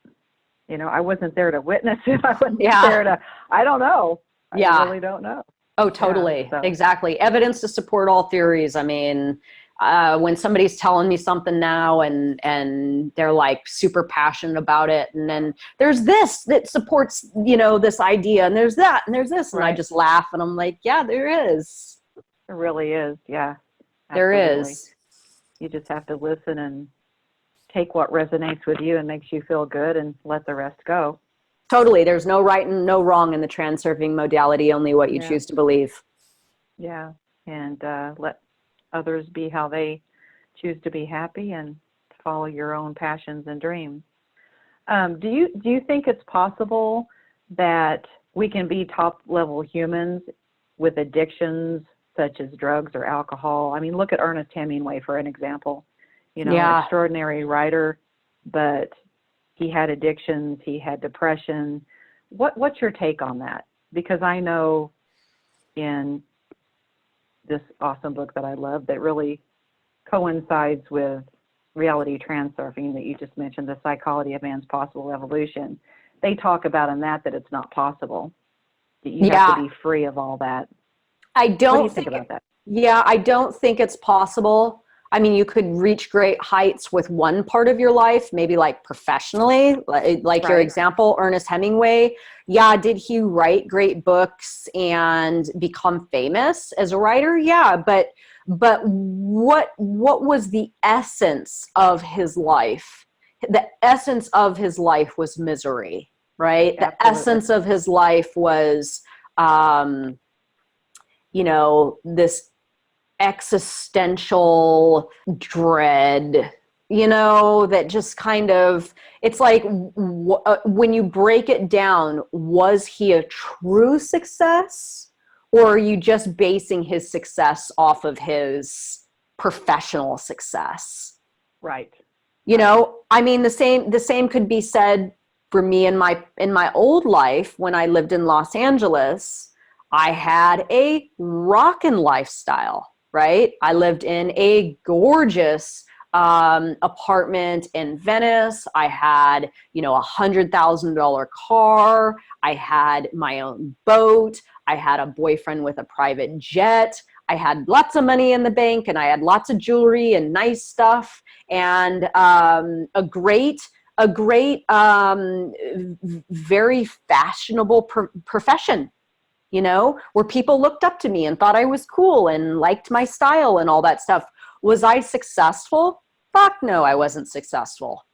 I wasn't there to witness it. I wasn't there to, I don't know. I really don't know. Oh, totally. Exactly. Evidence to support all theories. I mean, when somebody's telling me something now and they're like super passionate about it, and then there's this that supports, this idea, and there's that, and there's this, and I just laugh and I'm like, yeah, there is. There really is. Yeah. There is. You just have to listen and take what resonates with you and makes you feel good and let the rest go. Totally. There's no right and no wrong in the transurfing modality, only what you choose to believe. Yeah. And let others be how they choose to be happy and follow your own passions and dreams. Do you think it's possible that we can be top level humans with addictions such as drugs or alcohol? I mean, look at Ernest Hemingway for an example. An extraordinary writer, but he had addictions, he had depression. What's your take on that? Because I know in this awesome book that I love that really coincides with Reality Transurfing that you just mentioned, The Psychology of Man's Possible Evolution, they talk about in that it's not possible. That you have to be free of all that. What do you think about that? Yeah, I don't think it's possible. I mean, you could reach great heights with one part of your life, maybe like professionally, like your example, Ernest Hemingway. Yeah, did he write great books and become famous as a writer? Yeah, but what was the essence of his life? The essence of his life was misery, right? Absolutely. The essence of his life was, this existential dread, that just kind of, it's like when you break it down, was he a true success, or are you just basing his success off of his professional success? Right. I mean, the same could be said for me in my old life. When I lived in Los Angeles, I had a rockin' lifestyle. Right? I lived in a gorgeous apartment in Venice. I had, $100,000 car. I had my own boat. I had a boyfriend with a private jet. I had lots of money in the bank, and I had lots of jewelry and nice stuff, and a great, very fashionable profession. Where people looked up to me and thought I was cool and liked my style and all that stuff. Was I successful? Fuck no, I wasn't successful.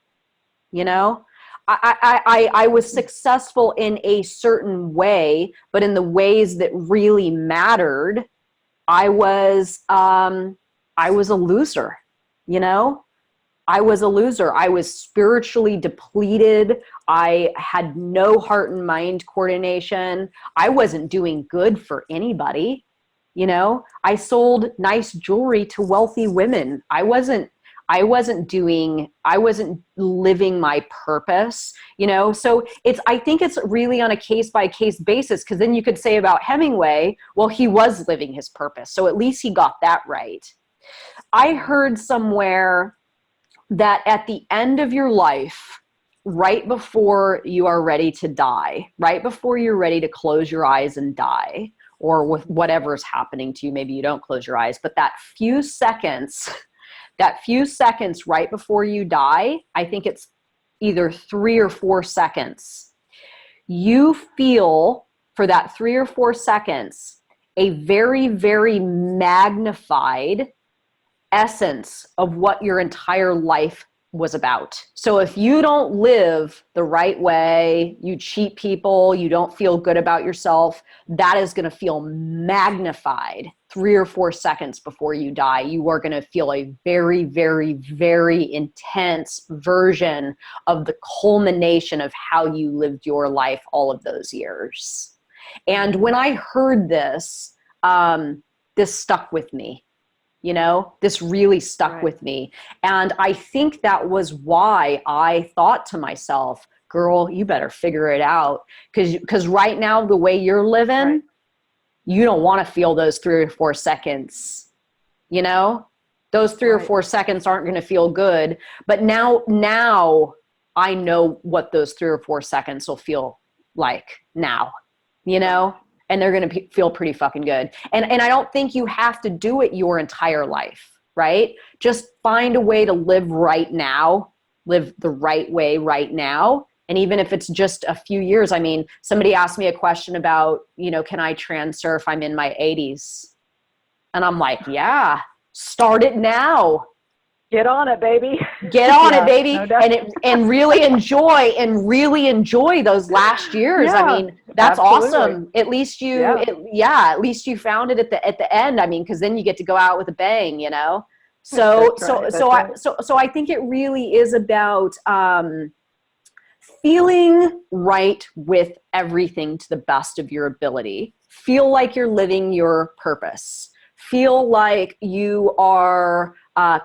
I was successful in a certain way, but in the ways that really mattered, I was a loser, I was a loser. I was spiritually depleted. I had no heart and mind coordination. I wasn't doing good for anybody. I sold nice jewelry to wealthy women. I wasn't living my purpose, So I think it's really on a case by case basis, because then you could say about Hemingway, well, he was living his purpose. So at least he got that right. I heard somewhere that at the end of your life, right before you are ready to die, right before you're ready to close your eyes and die, or with whatever's happening to you. Maybe you don't close your eyes, but that few seconds right before you die, I think it's either 3 or 4 seconds, you feel for that 3 or 4 seconds a very, very magnified essence of what your entire life was about. So if you don't live the right way, you cheat people, you don't feel good about yourself, that is going to feel magnified 3 or 4 seconds before you die. You are going to feel a very, very, very intense version of the culmination of how you lived your life all of those years. And when I heard this, this stuck with me. You know, this really stuck with me. And I think that was why I thought to myself, girl, you better figure it out. Because right now, the way you're living, you don't want to feel those 3 or 4 seconds. You know, those 3 or 4 seconds aren't going to feel good. But now I know what those 3 or 4 seconds will feel like now, you know? And they're going to feel pretty fucking good. And I don't think you have to do it your entire life, right? Just find a way to live right now, live the right way right now. And even if it's just a few years, I mean, somebody asked me a question about, you know, can I transurf? I'm in my 80s. And I'm like, yeah, start it now. Get on it, baby. Get on it, baby. No doubt. And really enjoy those last years. I mean, that's awesome. At least you, at least you found it at the end. I mean, because then you get to go out with a bang, you know? So I think it really is about feeling right with everything to the best of your ability. Feel like you're living your purpose. Feel like you are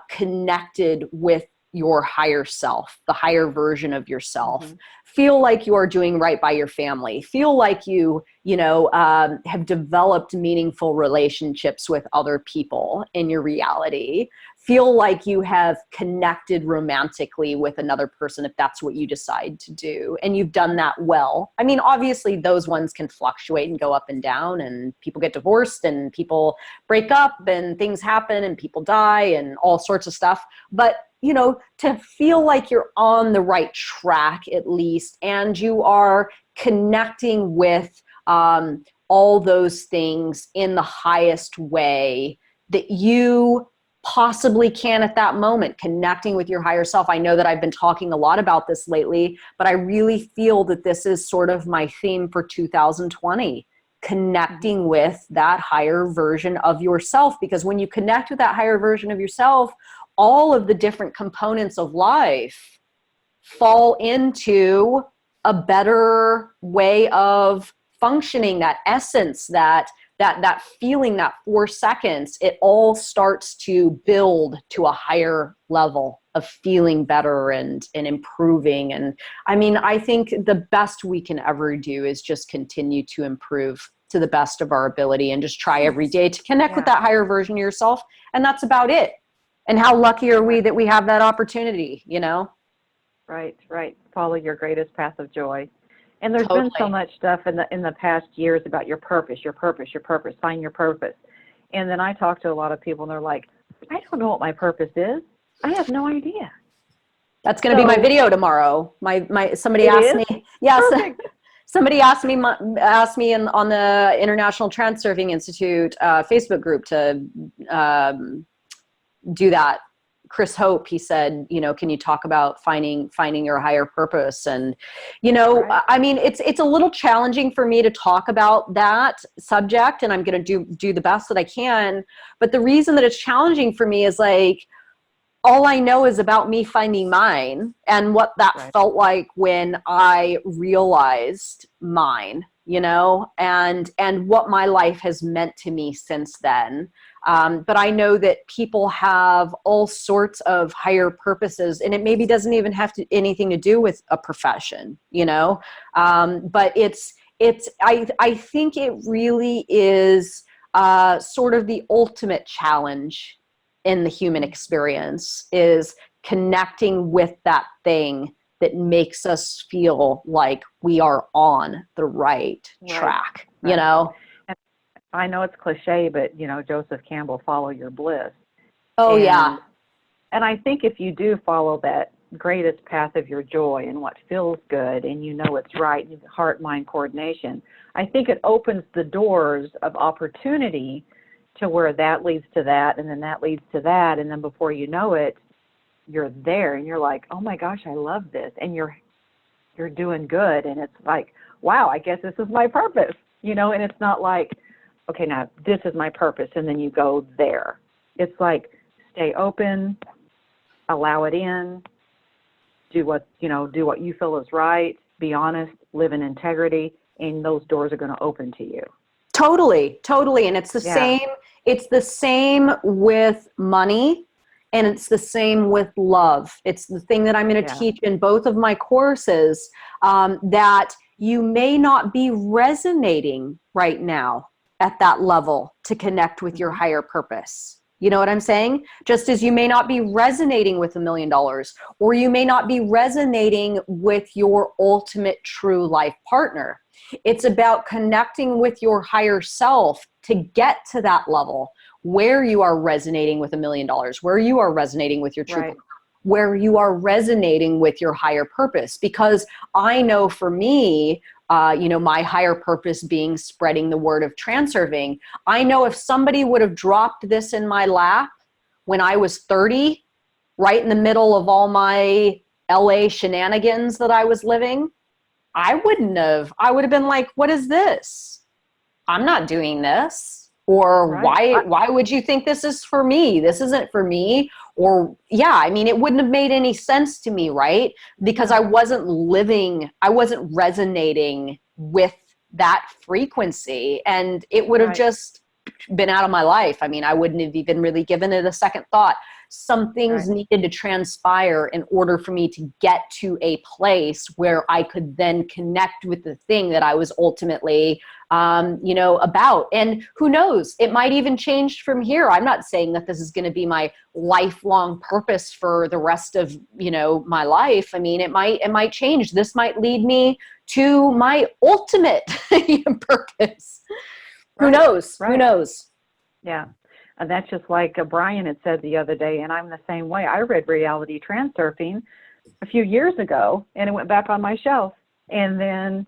connected with your higher self, the higher version of yourself. Feel like you are doing right by your family. Feel like you have developed meaningful relationships with other people in your reality. Feel like you have connected romantically with another person if that's what you decide to do. And you've done that well. I mean, obviously those ones can fluctuate and go up and down, and people get divorced and people break up and things happen and people die and all sorts of stuff. But you know, to feel like you're on the right track at least, and you are connecting with all those things in the highest way that you possibly can at that moment, connecting with your higher self. I know that I've been talking a lot about this lately, but I really feel that this is sort of my theme for 2020, connecting with that higher version of yourself. Because when you connect with that higher version of yourself, all of the different components of life fall into a better way of functioning, that essence, that feeling, that 4 seconds, it all starts to build to a higher level of feeling better and improving. And I mean, I think the best we can ever do is just continue to improve to the best of our ability and just try every day to connect with that higher version of yourself. And that's about it. And how lucky are we that we have that opportunity, you know? Right. Follow your greatest path of joy. And there's been so much stuff in the past years about your purpose, find your purpose. And then I talk to a lot of people and they're like, I don't know what my purpose is. I have no idea. That's going to be my video tomorrow. Somebody asked me. Yes. Somebody asked me on the International Transurfing Institute Facebook group to do that. Chris Hope, he said, you know, can you talk about finding your higher purpose? And, you know, I mean, it's a little challenging for me to talk about that subject, and I'm going to do the best that I can. But the reason that it's challenging for me is like, all I know is about me finding mine and what that felt like when I realized mine, you know, and what my life has meant to me since then. But I know that people have all sorts of higher purposes, and it maybe doesn't even have anything to do with a profession, you know. But I think it really is sort of the ultimate challenge in the human experience, is connecting with that thing that makes us feel like we are on the right track, you know. I know it's cliche, but, you know, Joseph Campbell, follow your bliss. Oh, yeah. And I think if you do follow that greatest path of your joy and what feels good and you know it's right, heart-mind coordination, I think it opens the doors of opportunity to where that leads to that, and then that leads to that, and then before you know it, you're there, and you're like, oh my gosh, I love this, and you're doing good, and it's like, wow, I guess this is my purpose, you know, and it's not like, okay, now this is my purpose, and then you go there. It's like, stay open, allow it in, do what you feel is right, be honest, live in integrity, and those doors are going to open to you. Totally. And it's the same with money, and it's the same with love. It's the thing that I'm going to teach in both of my courses, that you may not be resonating right now at that level to connect with your higher purpose. You know what I'm saying? Just as you may not be resonating with $1 million, or you may not be resonating with your ultimate true life partner. It's about connecting with your higher self to get to that level where you are resonating with $1 million, where you are resonating with your true partner, where you are resonating with your higher purpose. Because I know for me, my higher purpose being spreading the word of transurfing. I know if somebody would have dropped this in my lap when I was 30, right in the middle of all my LA shenanigans that I was living, I would have been like, what is this? I'm not doing this. Or why would you think this is for me? This isn't for me. Or it wouldn't have made any sense to me, right? Because I wasn't resonating with that frequency, and it would have just been out of my life. I mean, I wouldn't have even really given it a second thought. Some things needed to transpire in order for me to get to a place where I could then connect with the thing that I was ultimately, about. And who knows, it might even change from here. I'm not saying that this is going to be my lifelong purpose for the rest of, my life. I mean, it might change. This might lead me to my ultimate purpose. Who knows? Who knows? Yeah. And that's just like Brian had said the other day, and I'm the same way. I read Reality Transurfing a few years ago, and it went back on my shelf, and then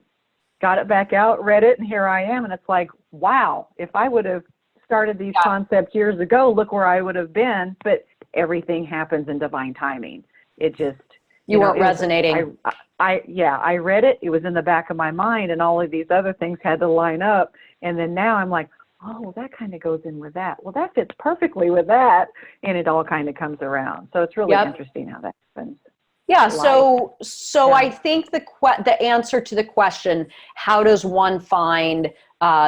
got it back out, read it, and here I am. And it's like, wow, if I would have started these concepts years ago, look where I would have been. But everything happens in divine timing. It just... You weren't resonating. I read it. It was in the back of my mind, and all of these other things had to line up. And then now I'm like, oh, well, that kind of goes in with that. Well, that fits perfectly with that. And it all kind of comes around. So it's really interesting how that happens. Yeah. So I think the answer to the question, how does one find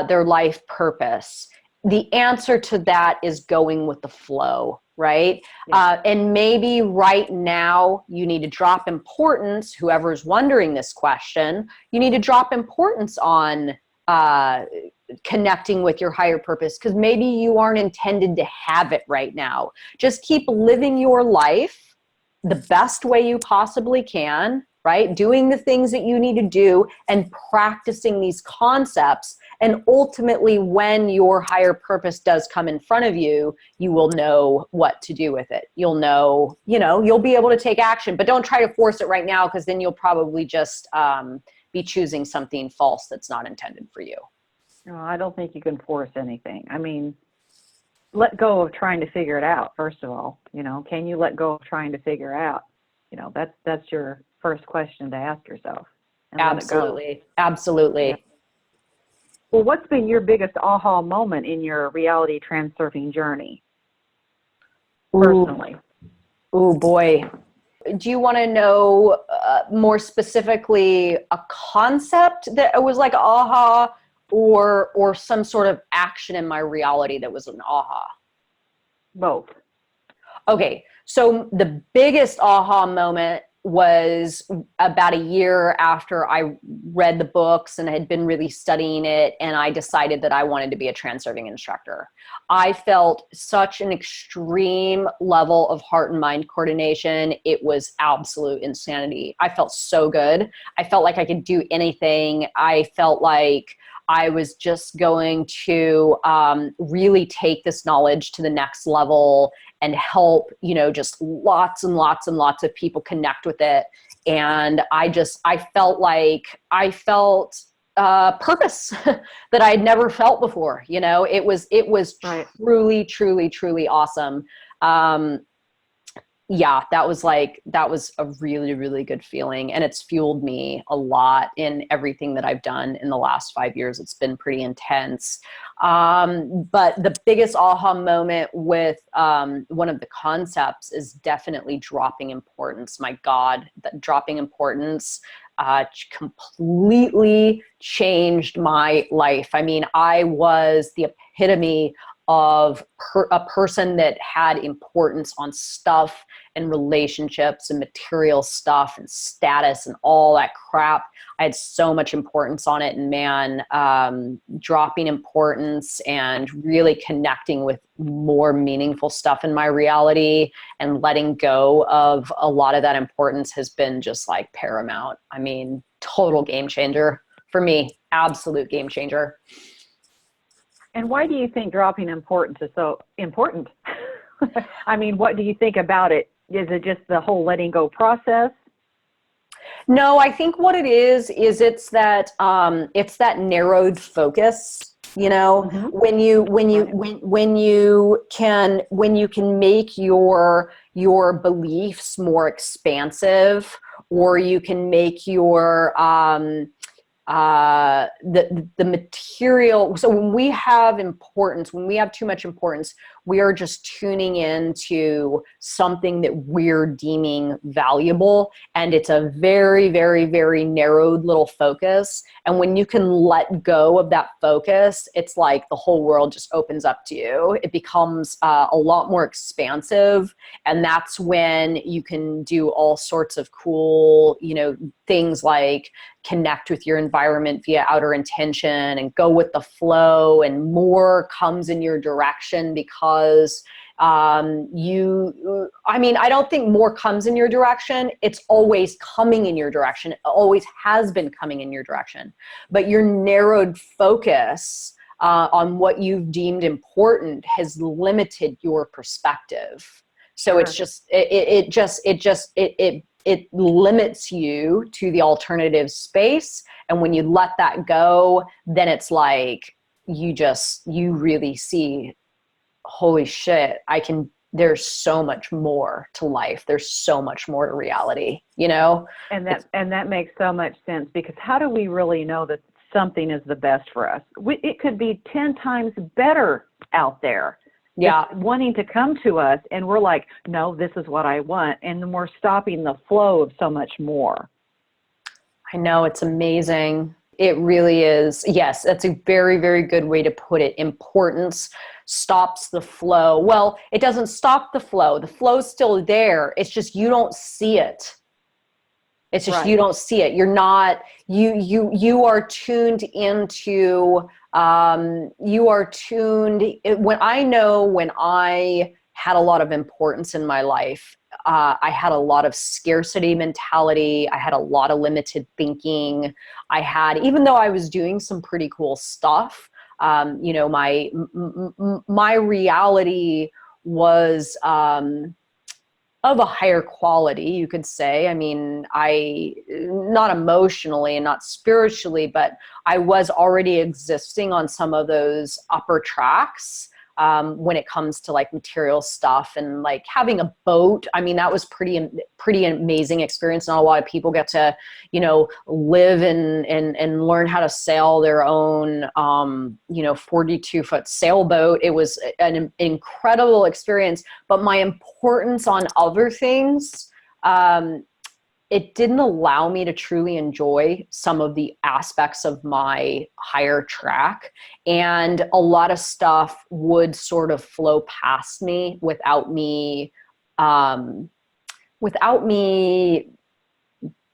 their life purpose? The answer to that is going with the flow, right? And maybe right now you need to drop importance, whoever's wondering this question, you need to drop importance on connecting with your higher purpose, because maybe you aren't intended to have it right now. Just keep living your life the best way you possibly can, right? Doing the things that you need to do and practicing these concepts. And ultimately, when your higher purpose does come in front of you, you will know what to do with it. You'll know, you'll be able to take action, but don't try to force it right now, because then you'll probably just be choosing something false that's not intended for you. No, I don't think you can force anything. I mean, let go of trying to figure it out, first of all. Can you let go of trying to figure out? That's your first question to ask yourself. Absolutely. Absolutely. Yeah. Well, what's been your biggest aha moment in your reality transurfing journey? Personally. Oh boy. Do you want to know more specifically a concept that was like aha, or some sort of action in my reality that was an aha? Both. Okay. So the biggest aha moment was about a year after I read the books and had been really studying it, and I decided that I wanted to be a transurfing instructor. I felt such an extreme level of heart and mind coordination. It was absolute insanity. I felt so good. I felt like I could do anything. I felt like I was just going to really take this knowledge to the next level and help, just lots and lots and lots of people connect with it. And I felt purpose that I'd never felt before. It was Right. truly, truly, truly awesome. Yeah, that was a really, really good feeling. And it's fueled me a lot in everything that I've done in the last 5 years. It's been pretty intense. But the biggest aha moment with one of the concepts is definitely dropping importance. My God, that dropping importance completely changed my life. I mean, I was the epitome of a person that had importance on stuff and relationships and material stuff and status and all that crap. I had so much importance on it, and man, dropping importance and really connecting with more meaningful stuff in my reality and letting go of a lot of that importance has been just like paramount. I mean, total game changer for me, absolute game changer. And why do you think dropping importance is so important? I mean, what do you think about it? Is it just the whole letting go process? No, I think what it is it's that narrowed focus. Mm-hmm. When you can make your beliefs more expansive, or you can make your the material. So when we have importance, when we have too much importance, we are just tuning into something that we're deeming valuable. And it's a very, very, very narrowed little focus. And when you can let go of that focus, it's like the whole world just opens up to you. It becomes a lot more expansive. And that's when you can do all sorts of cool, things like connect with your environment via outer intention and go with the flow, and more comes in your direction because I don't think more comes in your direction. It's always coming in your direction. It always has been coming in your direction, but your narrowed focus on what you've deemed important has limited your perspective. So it's just, it limits you to the alternative space. And when you let that go, then it's like, you really see, holy shit, there's so much more to life. There's so much more to reality, And that makes so much sense, because how do we really know that something is the best for us? It could be 10 times better out there. Yeah. Wanting to come to us, and we're like, no, this is what I want. And then we're stopping the flow of so much more. I know, it's amazing. It really is. Yes, that's a very, very good way to put it. Importance stops the flow. Well, it doesn't stop the flow. The flow's still there. It's just you don't see it. It's just, right. You don't see it. You're not, you are tuned into, when I had a lot of importance in my life, I had a lot of scarcity mentality. I had a lot of limited thinking. Even though I was doing some pretty cool stuff, my reality was, of a higher quality, you could say. I mean, not emotionally and not spiritually, but I was already existing on some of those upper tracks when it comes to like material stuff and like having a boat. I mean, that was pretty amazing experience. Not a lot of people get to, live and learn how to sail their own, 42-foot sailboat. It was an incredible experience, but my importance on other things, it didn't allow me to truly enjoy some of the aspects of my higher track. And a lot of stuff would sort of flow past me without me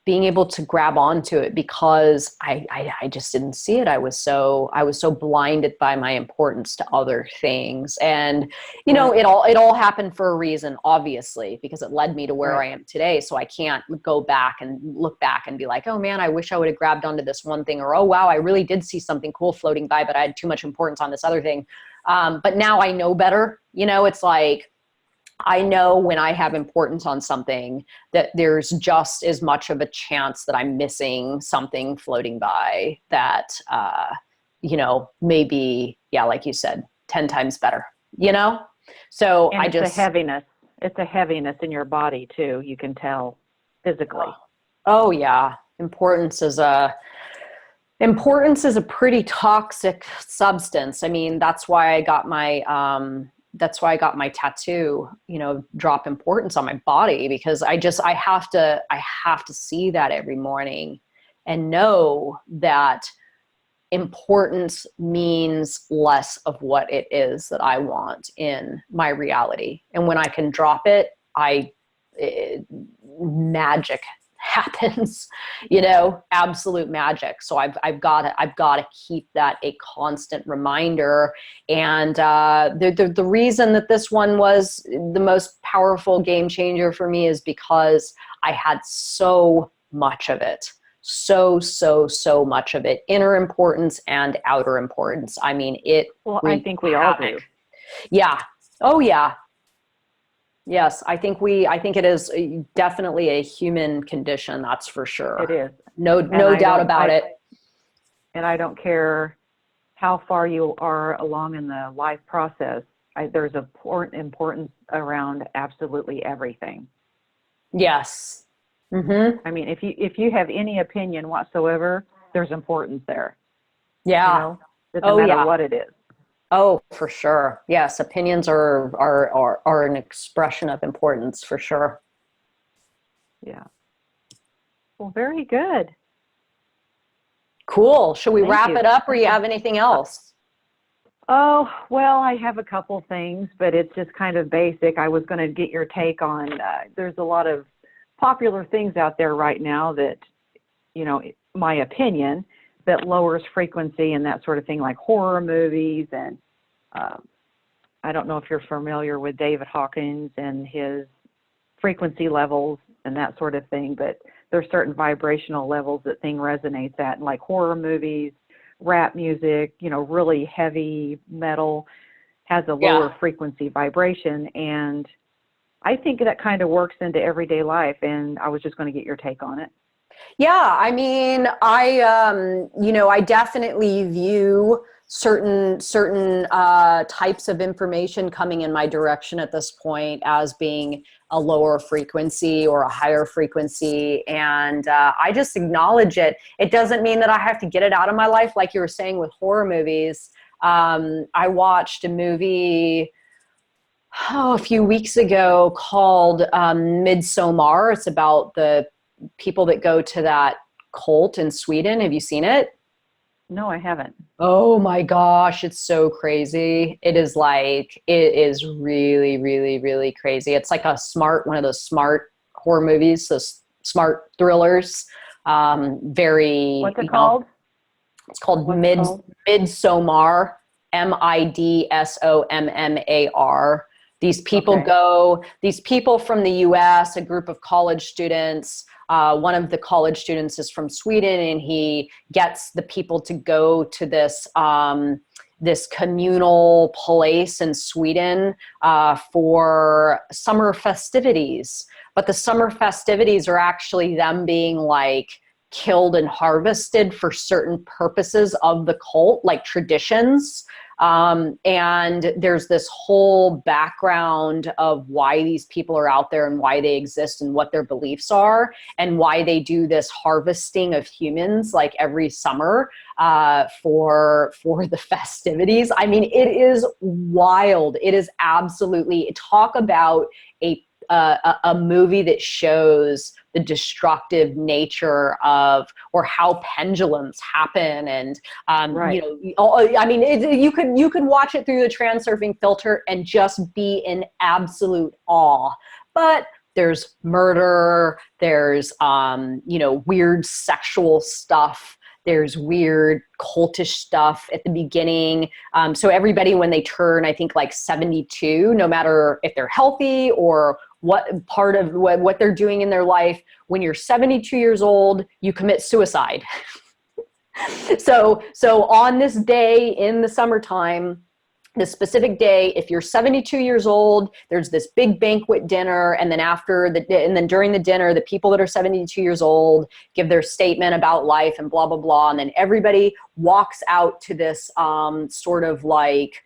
being able to grab onto it, because I just didn't see it. I was so blinded by my importance to other things. And, you know, it all happened for a reason, obviously, because it led me to where I am today. So I can't go back and look back and be like, oh man, I wish I would have grabbed onto this one thing, or, oh wow, I really did see something cool floating by, but I had too much importance on this other thing. But now I know better. You know, it's like, I know when I have importance on something that there's just as much of a chance that I'm missing something floating by that, you know, maybe, yeah, like you said, 10 times better, you know? So and it's a heaviness in your body too. You can tell physically. Oh yeah. Importance is a pretty toxic substance. I mean, that's why I got my tattoo, you know, drop importance on my body, because I have to see that every morning and know that importance means less of what it is that I want in my reality. And when I can drop it, magic happens, you know, absolute magic. So I've got to keep that a constant reminder. And the reason that this one was the most powerful game changer for me is because I had so much of it. So much of it, inner importance and outer importance. I mean, I think we all do. Yeah. Oh yeah. Yes, I think it is definitely a human condition. That's for sure. It is. No doubt about it. And I don't care how far you are along in the life process. There's importance around absolutely everything. Yes. Mm-hmm. I mean, if you have any opinion whatsoever, there's importance there. Yeah. You know? Doesn't matter what it is. Oh, for sure. Yes, opinions are an expression of importance, for sure. Yeah. Well, very good. Cool. Should we wrap it up, or you have anything else? Oh, well, I have a couple things, but it's just kind of basic. I was going to get your take on, there's a lot of popular things out there right now that, you know, my opinion, that lowers frequency and that sort of thing, like horror movies. And I don't know if you're familiar with David Hawkins and his frequency levels and that sort of thing, but there's certain vibrational levels that thing resonates at, and like horror movies, rap music, you know, really heavy metal has a lower frequency vibration. And I think that kind of works into everyday life. And I was just going to get your take on it. Yeah, I mean, I definitely view certain types of information coming in my direction at this point as being a lower frequency or a higher frequency, and I just acknowledge it. It doesn't mean that I have to get it out of my life, like you were saying with horror movies. I watched a movie a few weeks ago called Midsommar. It's about the people that go to that cult in Sweden. Have you seen it? No, I haven't. Oh my gosh, it's so crazy. It is really, really, really crazy. It's like one of those smart horror movies, those smart thrillers. What's it called? It's called Midsommar, Midsommar. These people from the US, a group of college students. One of the college students is from Sweden, and he gets the people to go to this communal place in Sweden for summer festivities. But the summer festivities are actually them being like killed and harvested for certain purposes of the cult, like traditions. And there's this whole background of why these people are out there and why they exist and what their beliefs are and why they do this harvesting of humans like every summer for the festivities. I mean, it is wild. It is absolutely, talk about a movie that shows the destructive nature of, or how pendulums happen. And, right. you know, I mean, you could watch it through the Transurfing filter and just be in absolute awe. But there's murder, there's, weird sexual stuff. There's weird cultish stuff at the beginning. So everybody, when they turn, I think like 72, no matter if they're healthy or what part of what they're doing in their life, when you're 72 years old, you commit suicide. So on this day in the summertime, this specific day, if you're 72 years old, there's this big banquet dinner, and then during the dinner, the people that are 72 years old give their statement about life and blah blah blah, and then everybody walks out to this sort of like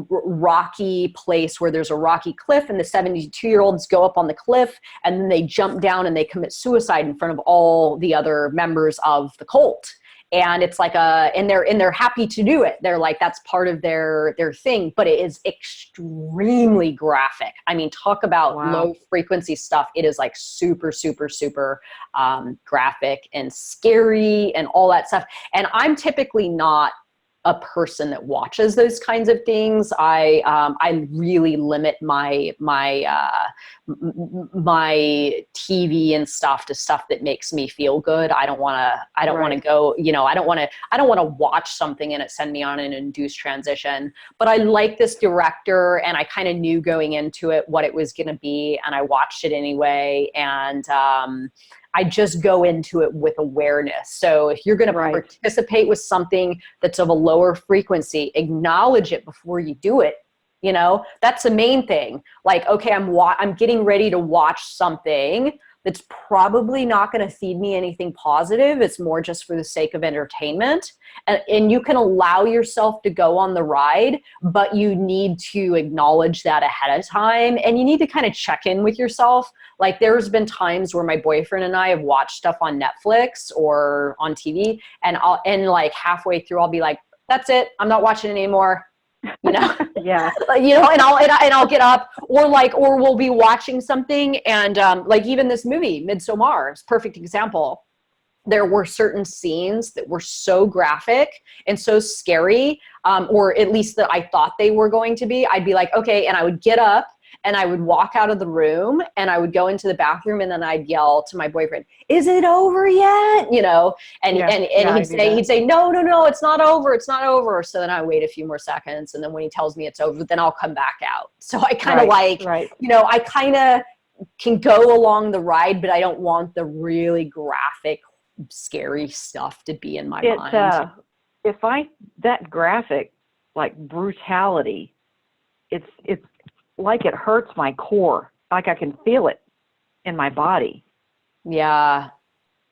rocky place where there's a rocky cliff, and the 72-year-olds go up on the cliff, and then they jump down and they commit suicide in front of all the other members of the cult. And it's like and they're happy to do it. They're like, that's part of their thing, but it is extremely graphic. I mean, talk about low frequency stuff. It is like super, super, super graphic and scary and all that stuff. And I'm typically not a person that watches those kinds of things. I really limit my TV and stuff to stuff that makes me feel good. I don't want to go, I don't want to watch something and it send me on an induced transition. But I like this director, and I kind of knew going into it what it was going to be, and I watched it anyway. And I just go into it with awareness. So if you're going to participate with something that's of a lower frequency, acknowledge it before you do it. That's the main thing. Like, okay, I'm getting ready to watch something that's probably not going to feed me anything positive. It's more just for the sake of entertainment. And you can allow yourself to go on the ride, but you need to acknowledge that ahead of time. And you need to kind of check in with yourself. Like, there's been times where my boyfriend and I have watched stuff on Netflix or on TV, and like halfway through, I'll be like, that's it. I'm not watching it anymore. Yeah. And I'll get up, or we'll be watching something, and like even this movie, Midsommar, is a perfect example. There were certain scenes that were so graphic and so scary, or at least that I thought they were going to be. I'd be like, okay, and I would get up and I would walk out of the room and I would go into the bathroom, and then I'd yell to my boyfriend, "Is it over yet?" And he'd say, no, it's not over. It's not over. So then I wait a few more seconds. And then when he tells me it's over, then I'll come back out. So I kind of I kind of can go along the ride, but I don't want the really graphic, scary stuff to be in my mind. That graphic, like brutality, it's like it hurts my core. Like I can feel it in my body. Yeah.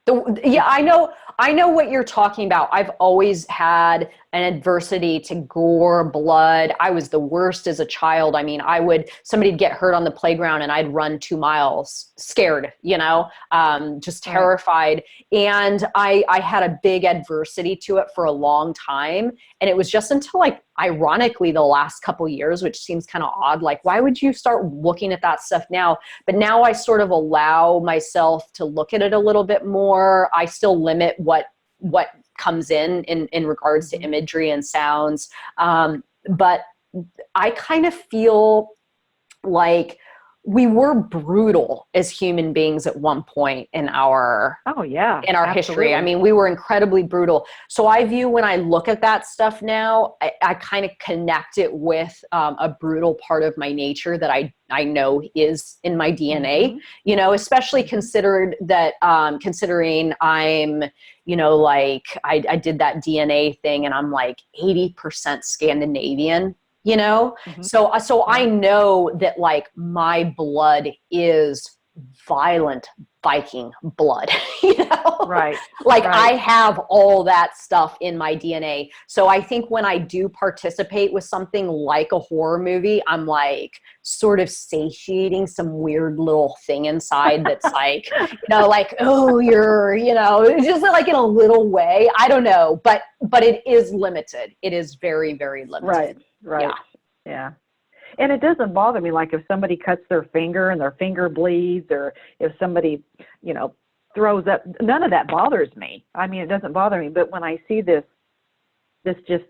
I know what you're talking about. I've always had an adversity to gore, blood. I was the worst as a child. I mean, somebody'd get hurt on the playground and I'd run 2 miles scared, just terrified. And I had a big adversity to it for a long time. And it was just until, like, ironically, the last couple years, which seems kind of odd, like, why would you start looking at that stuff now? But now I sort of allow myself to look at it a little bit more. I still limit what comes in regards to imagery and sounds. But I kind of feel like we were brutal as human beings at one point in our history. I mean, we were incredibly brutal. So I view, when I look at that stuff now, I kind of connect it with a brutal part of my nature that I know is in my DNA, especially considering I'm, like I did that DNA thing, and I'm like 80% Scandinavian. So I know that, like, my blood is violent Viking blood, Right. Like, I have all that stuff in my DNA. So I think when I do participate with something like a horror movie, I'm like sort of satiating some weird little thing inside that's like, like, oh, you're, just like in a little way. I don't know, but it is limited. It is very, very limited. Right. Yeah. And it doesn't bother me, like if somebody cuts their finger and their finger bleeds, or if somebody, throws up, none of that bothers me. I mean, it doesn't bother me. But when I see this just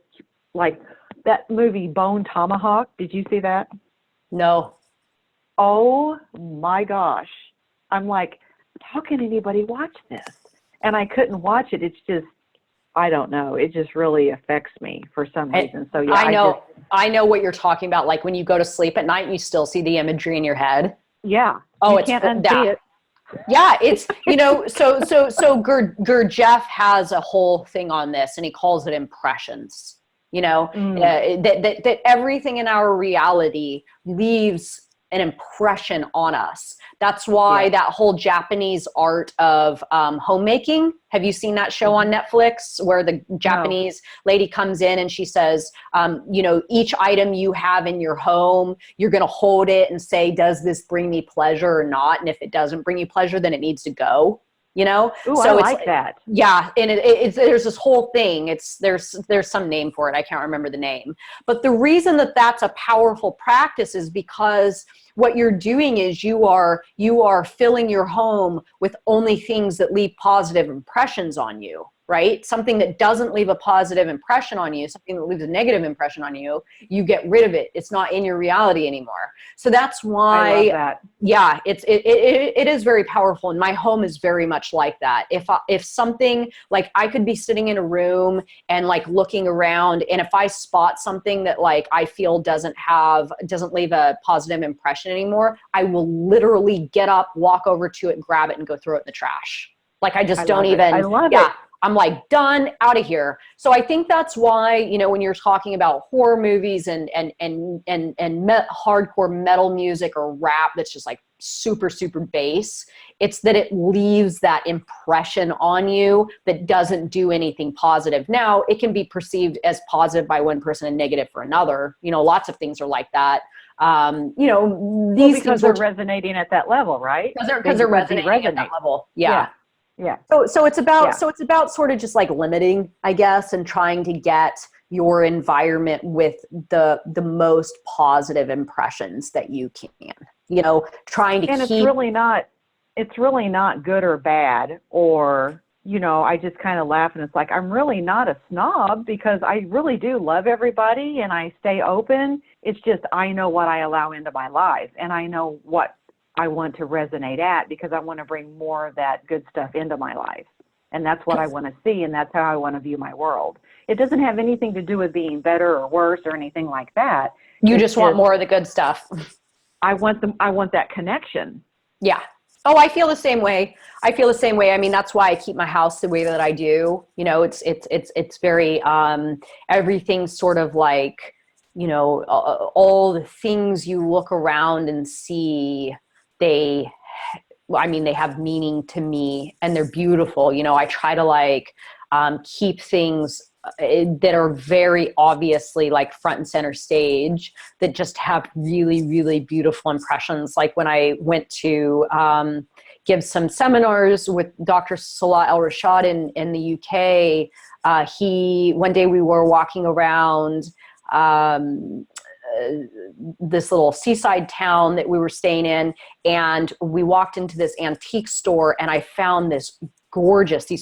like that movie Bone Tomahawk, did you see that? No. Oh my gosh. I'm like, how can anybody watch this? And I couldn't watch it. It's just, I don't know. It just really affects me for some reason. So yeah, I know what you're talking about. Like when you go to sleep at night, you still see the imagery in your head. Yeah. Oh, you can't unsee it. Yeah, it's, so Gurdjieff has a whole thing on this, and he calls it impressions. That everything in our reality leaves an impression on us. That's why that whole Japanese art of homemaking. Have you seen that show on Netflix where the Japanese lady comes in and she says, each item you have in your home, you're going to hold it and say, does this bring me pleasure or not? And if it doesn't bring you pleasure, then it needs to go. Ooh, So I it's like that. Yeah, and it's there's this whole thing. There's some name for it. I can't remember the name. But the reason that that's a powerful practice is because what you're doing is you are filling your home with only things that leave positive impressions on you, right? Something that doesn't leave a positive impression on you, something that leaves a negative impression on you, you get rid of it. It's not in your reality anymore. So that's why, I love that. Yeah, it is very powerful. And my home is very much like that. If something, like I could be sitting in a room and like looking around, and if I spot something that like I feel doesn't leave a positive impression anymore, I will literally get up, walk over to it, grab it, and go throw it in the trash. Like I just don't even. I love it. I'm like, done, out of here. So I think that's why, when you're talking about horror movies and hardcore metal music or rap that's just like super, super bass, it's that it leaves that impression on you that doesn't do anything positive. Now, it can be perceived as positive by one person and negative for another. Lots of things are like that. These because they're resonating at that level, right? Because they're resonating at that level. Yeah. So it's about sort of just like limiting, I guess, and trying to get your environment with the most positive impressions that you can. Trying to keep. And it's really not good or bad, or I just kind of laugh, and it's like, I'm really not a snob because I really do love everybody and I stay open. It's just I know what I allow into my life, and I know what I want to resonate at, because I want to bring more of that good stuff into my life. And that's what I want to see, and that's how I want to view my world. It doesn't have anything to do with being better or worse or anything like that. You just want more of the good stuff. I want that connection. Yeah. Oh, I feel the same way. I mean, that's why I keep my house the way that I do. It's very, everything's sort of like, all the things you look around and see, they have meaning to me, and they're beautiful. I try to keep things that are very obviously like front and center stage, that just have really, really beautiful impressions. Like when I went to give some seminars with Dr. Salah El-Rashad in the UK, one day we were walking around this little seaside town that we were staying in, and we walked into this antique store, and I found these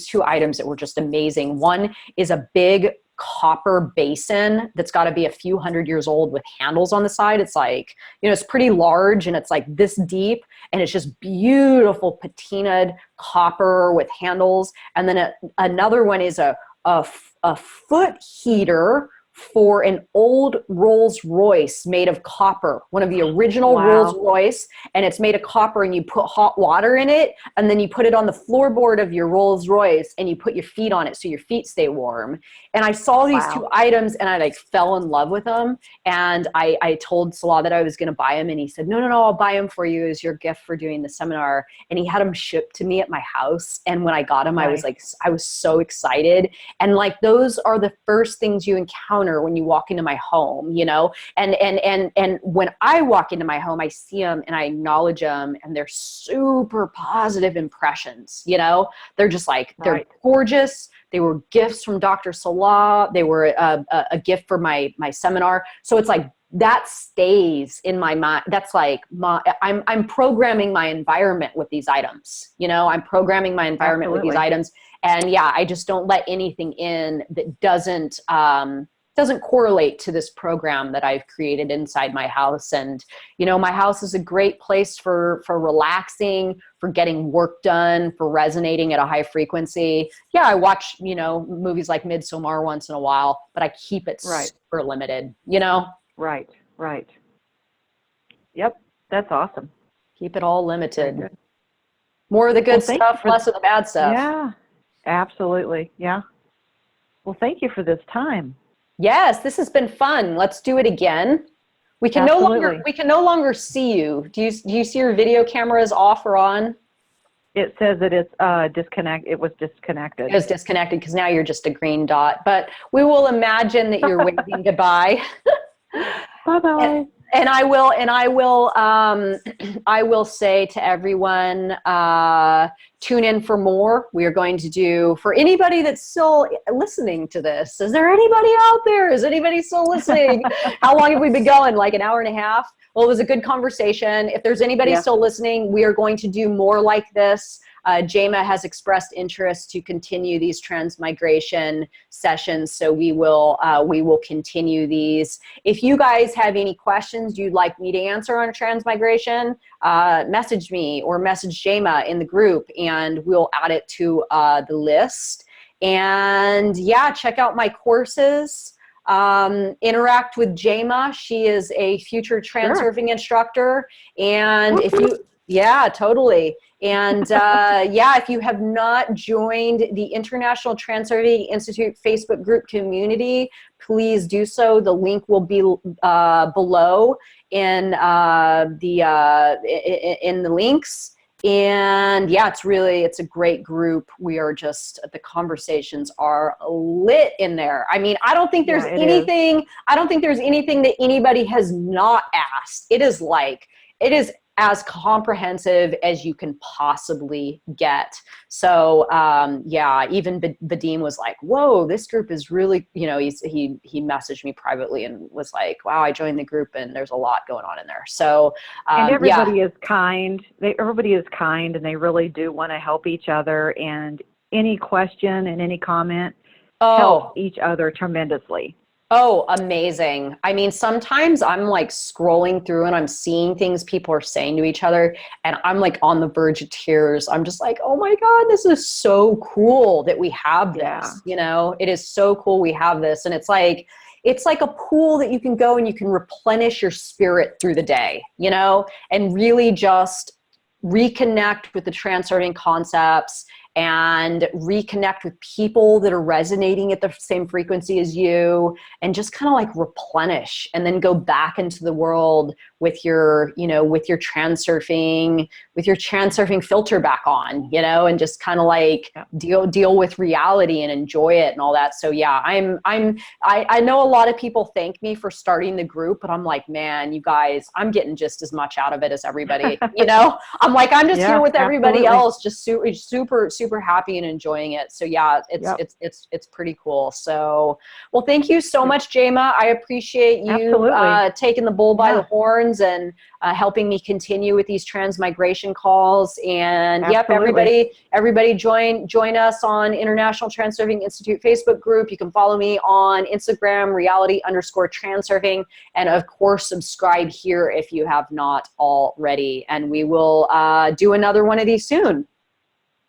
two items that were just amazing. One is a big copper basin that's got to be a few hundred years old with handles on the side. It's like, it's pretty large, and it's like this deep, and it's just beautiful patinaed copper with handles. And then another one is a foot heater for an old Rolls Royce made of copper, one of the original Rolls Royce, and it's made of copper, and you put hot water in it, and then you put it on the floorboard of your Rolls Royce, and you put your feet on it so your feet stay warm. And I saw these two items, and I fell in love with them, and I told Salah that I was going to buy them, and he said, no, I'll buy them for you as your gift for doing the seminar. And he had them shipped to me at my house, and when I got them, I was so excited. And those are the first things you encounter when you walk into my home, and when I walk into my home, I see them and I acknowledge them, and they're super positive impressions. They're just they're gorgeous. They were gifts from Dr. Salah. They were a gift for my seminar. So it's that stays in my mind. That's I'm programming my environment with these items. I'm programming my environment with these items. And I just don't let anything in that doesn't doesn't correlate to this program that I've created inside my house. And, you know, my house is a great place for relaxing, for getting work done, for resonating at a high frequency. Yeah, I watch, you know, movies like Midsommar once in a while, but I keep it super limited, you know? Right. Yep, that's awesome. Keep it all limited. More of the good stuff, less of the bad stuff. Yeah, absolutely. Yeah. Well, thank you for this time. Yes, this has been fun. Let's do it again. We can no longer see you. Do you see your video cameras off or on? It says that it's disconnect. It was disconnected. It was disconnected because now you're just a green dot. But we will imagine that you're waving goodbye. Bye-bye. And I will say to everyone, tune in for more. We are going to do, for anybody that's still listening to this, is there anybody out there? Is anybody still listening? How long have we been going? Like an hour and a half? Well, it was a good conversation. If there's anybody still listening, we are going to do more like this. Jema has expressed interest to continue these transmigration sessions, so we will continue these. If you guys have any questions you'd like me to answer on transmigration, message me or message Jema in the group, and we'll add it to the list. And yeah, check out my courses. Interact with Jema. She is a future transurfing instructor, and if you totally. And yeah, if you have not joined the International Transurfing Institute Facebook group community, please do so. The link will be below in the links. And yeah, it's a great group. We are just, the conversations are lit in there. I mean, I don't think there's anything that anybody has not asked. It is as comprehensive as you can possibly get. So yeah, even Vadim was like, whoa, this group is really, you know, he messaged me privately and was like, wow, I joined the group and there's a lot going on in there. So and everybody is kind. Everybody is kind, and they really do want to help each other. And any question and any comment helps each other tremendously. Oh, amazing. I mean, sometimes I'm like scrolling through and I'm seeing things people are saying to each other, and I'm like on the verge of tears. I'm just like, oh my God, this is so cool that we have this, you know, it is so cool we have this. And it's like a pool that you can go and you can replenish your spirit through the day, you know, and really just reconnect with the transurfing concepts and reconnect with people that are resonating at the same frequency as you, and just kind of like replenish, and then go back into the world with your, you know, with your transurfing filter back on, you know, and just kind of like deal with reality and enjoy it and all that. So yeah, I know a lot of people thank me for starting the group, but I'm like, man, you guys, I'm getting just as much out of it as everybody, you know, I'm like, I'm just here with everybody else, just super happy and enjoying it. So yeah, it's pretty cool. So, well, thank you so much, Jema. I appreciate you taking the bull by the horns and helping me continue with these transmigration calls. And yep, everybody join us on International Transurfing Institute Facebook group. You can follow me on Instagram, reality_transurfing, and of course subscribe here if you have not already. And we will do another one of these soon.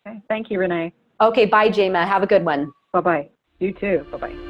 Okay. Thank you, Renee. Okay, bye, Jema. Have a good one. Bye-bye. You too. Bye-bye.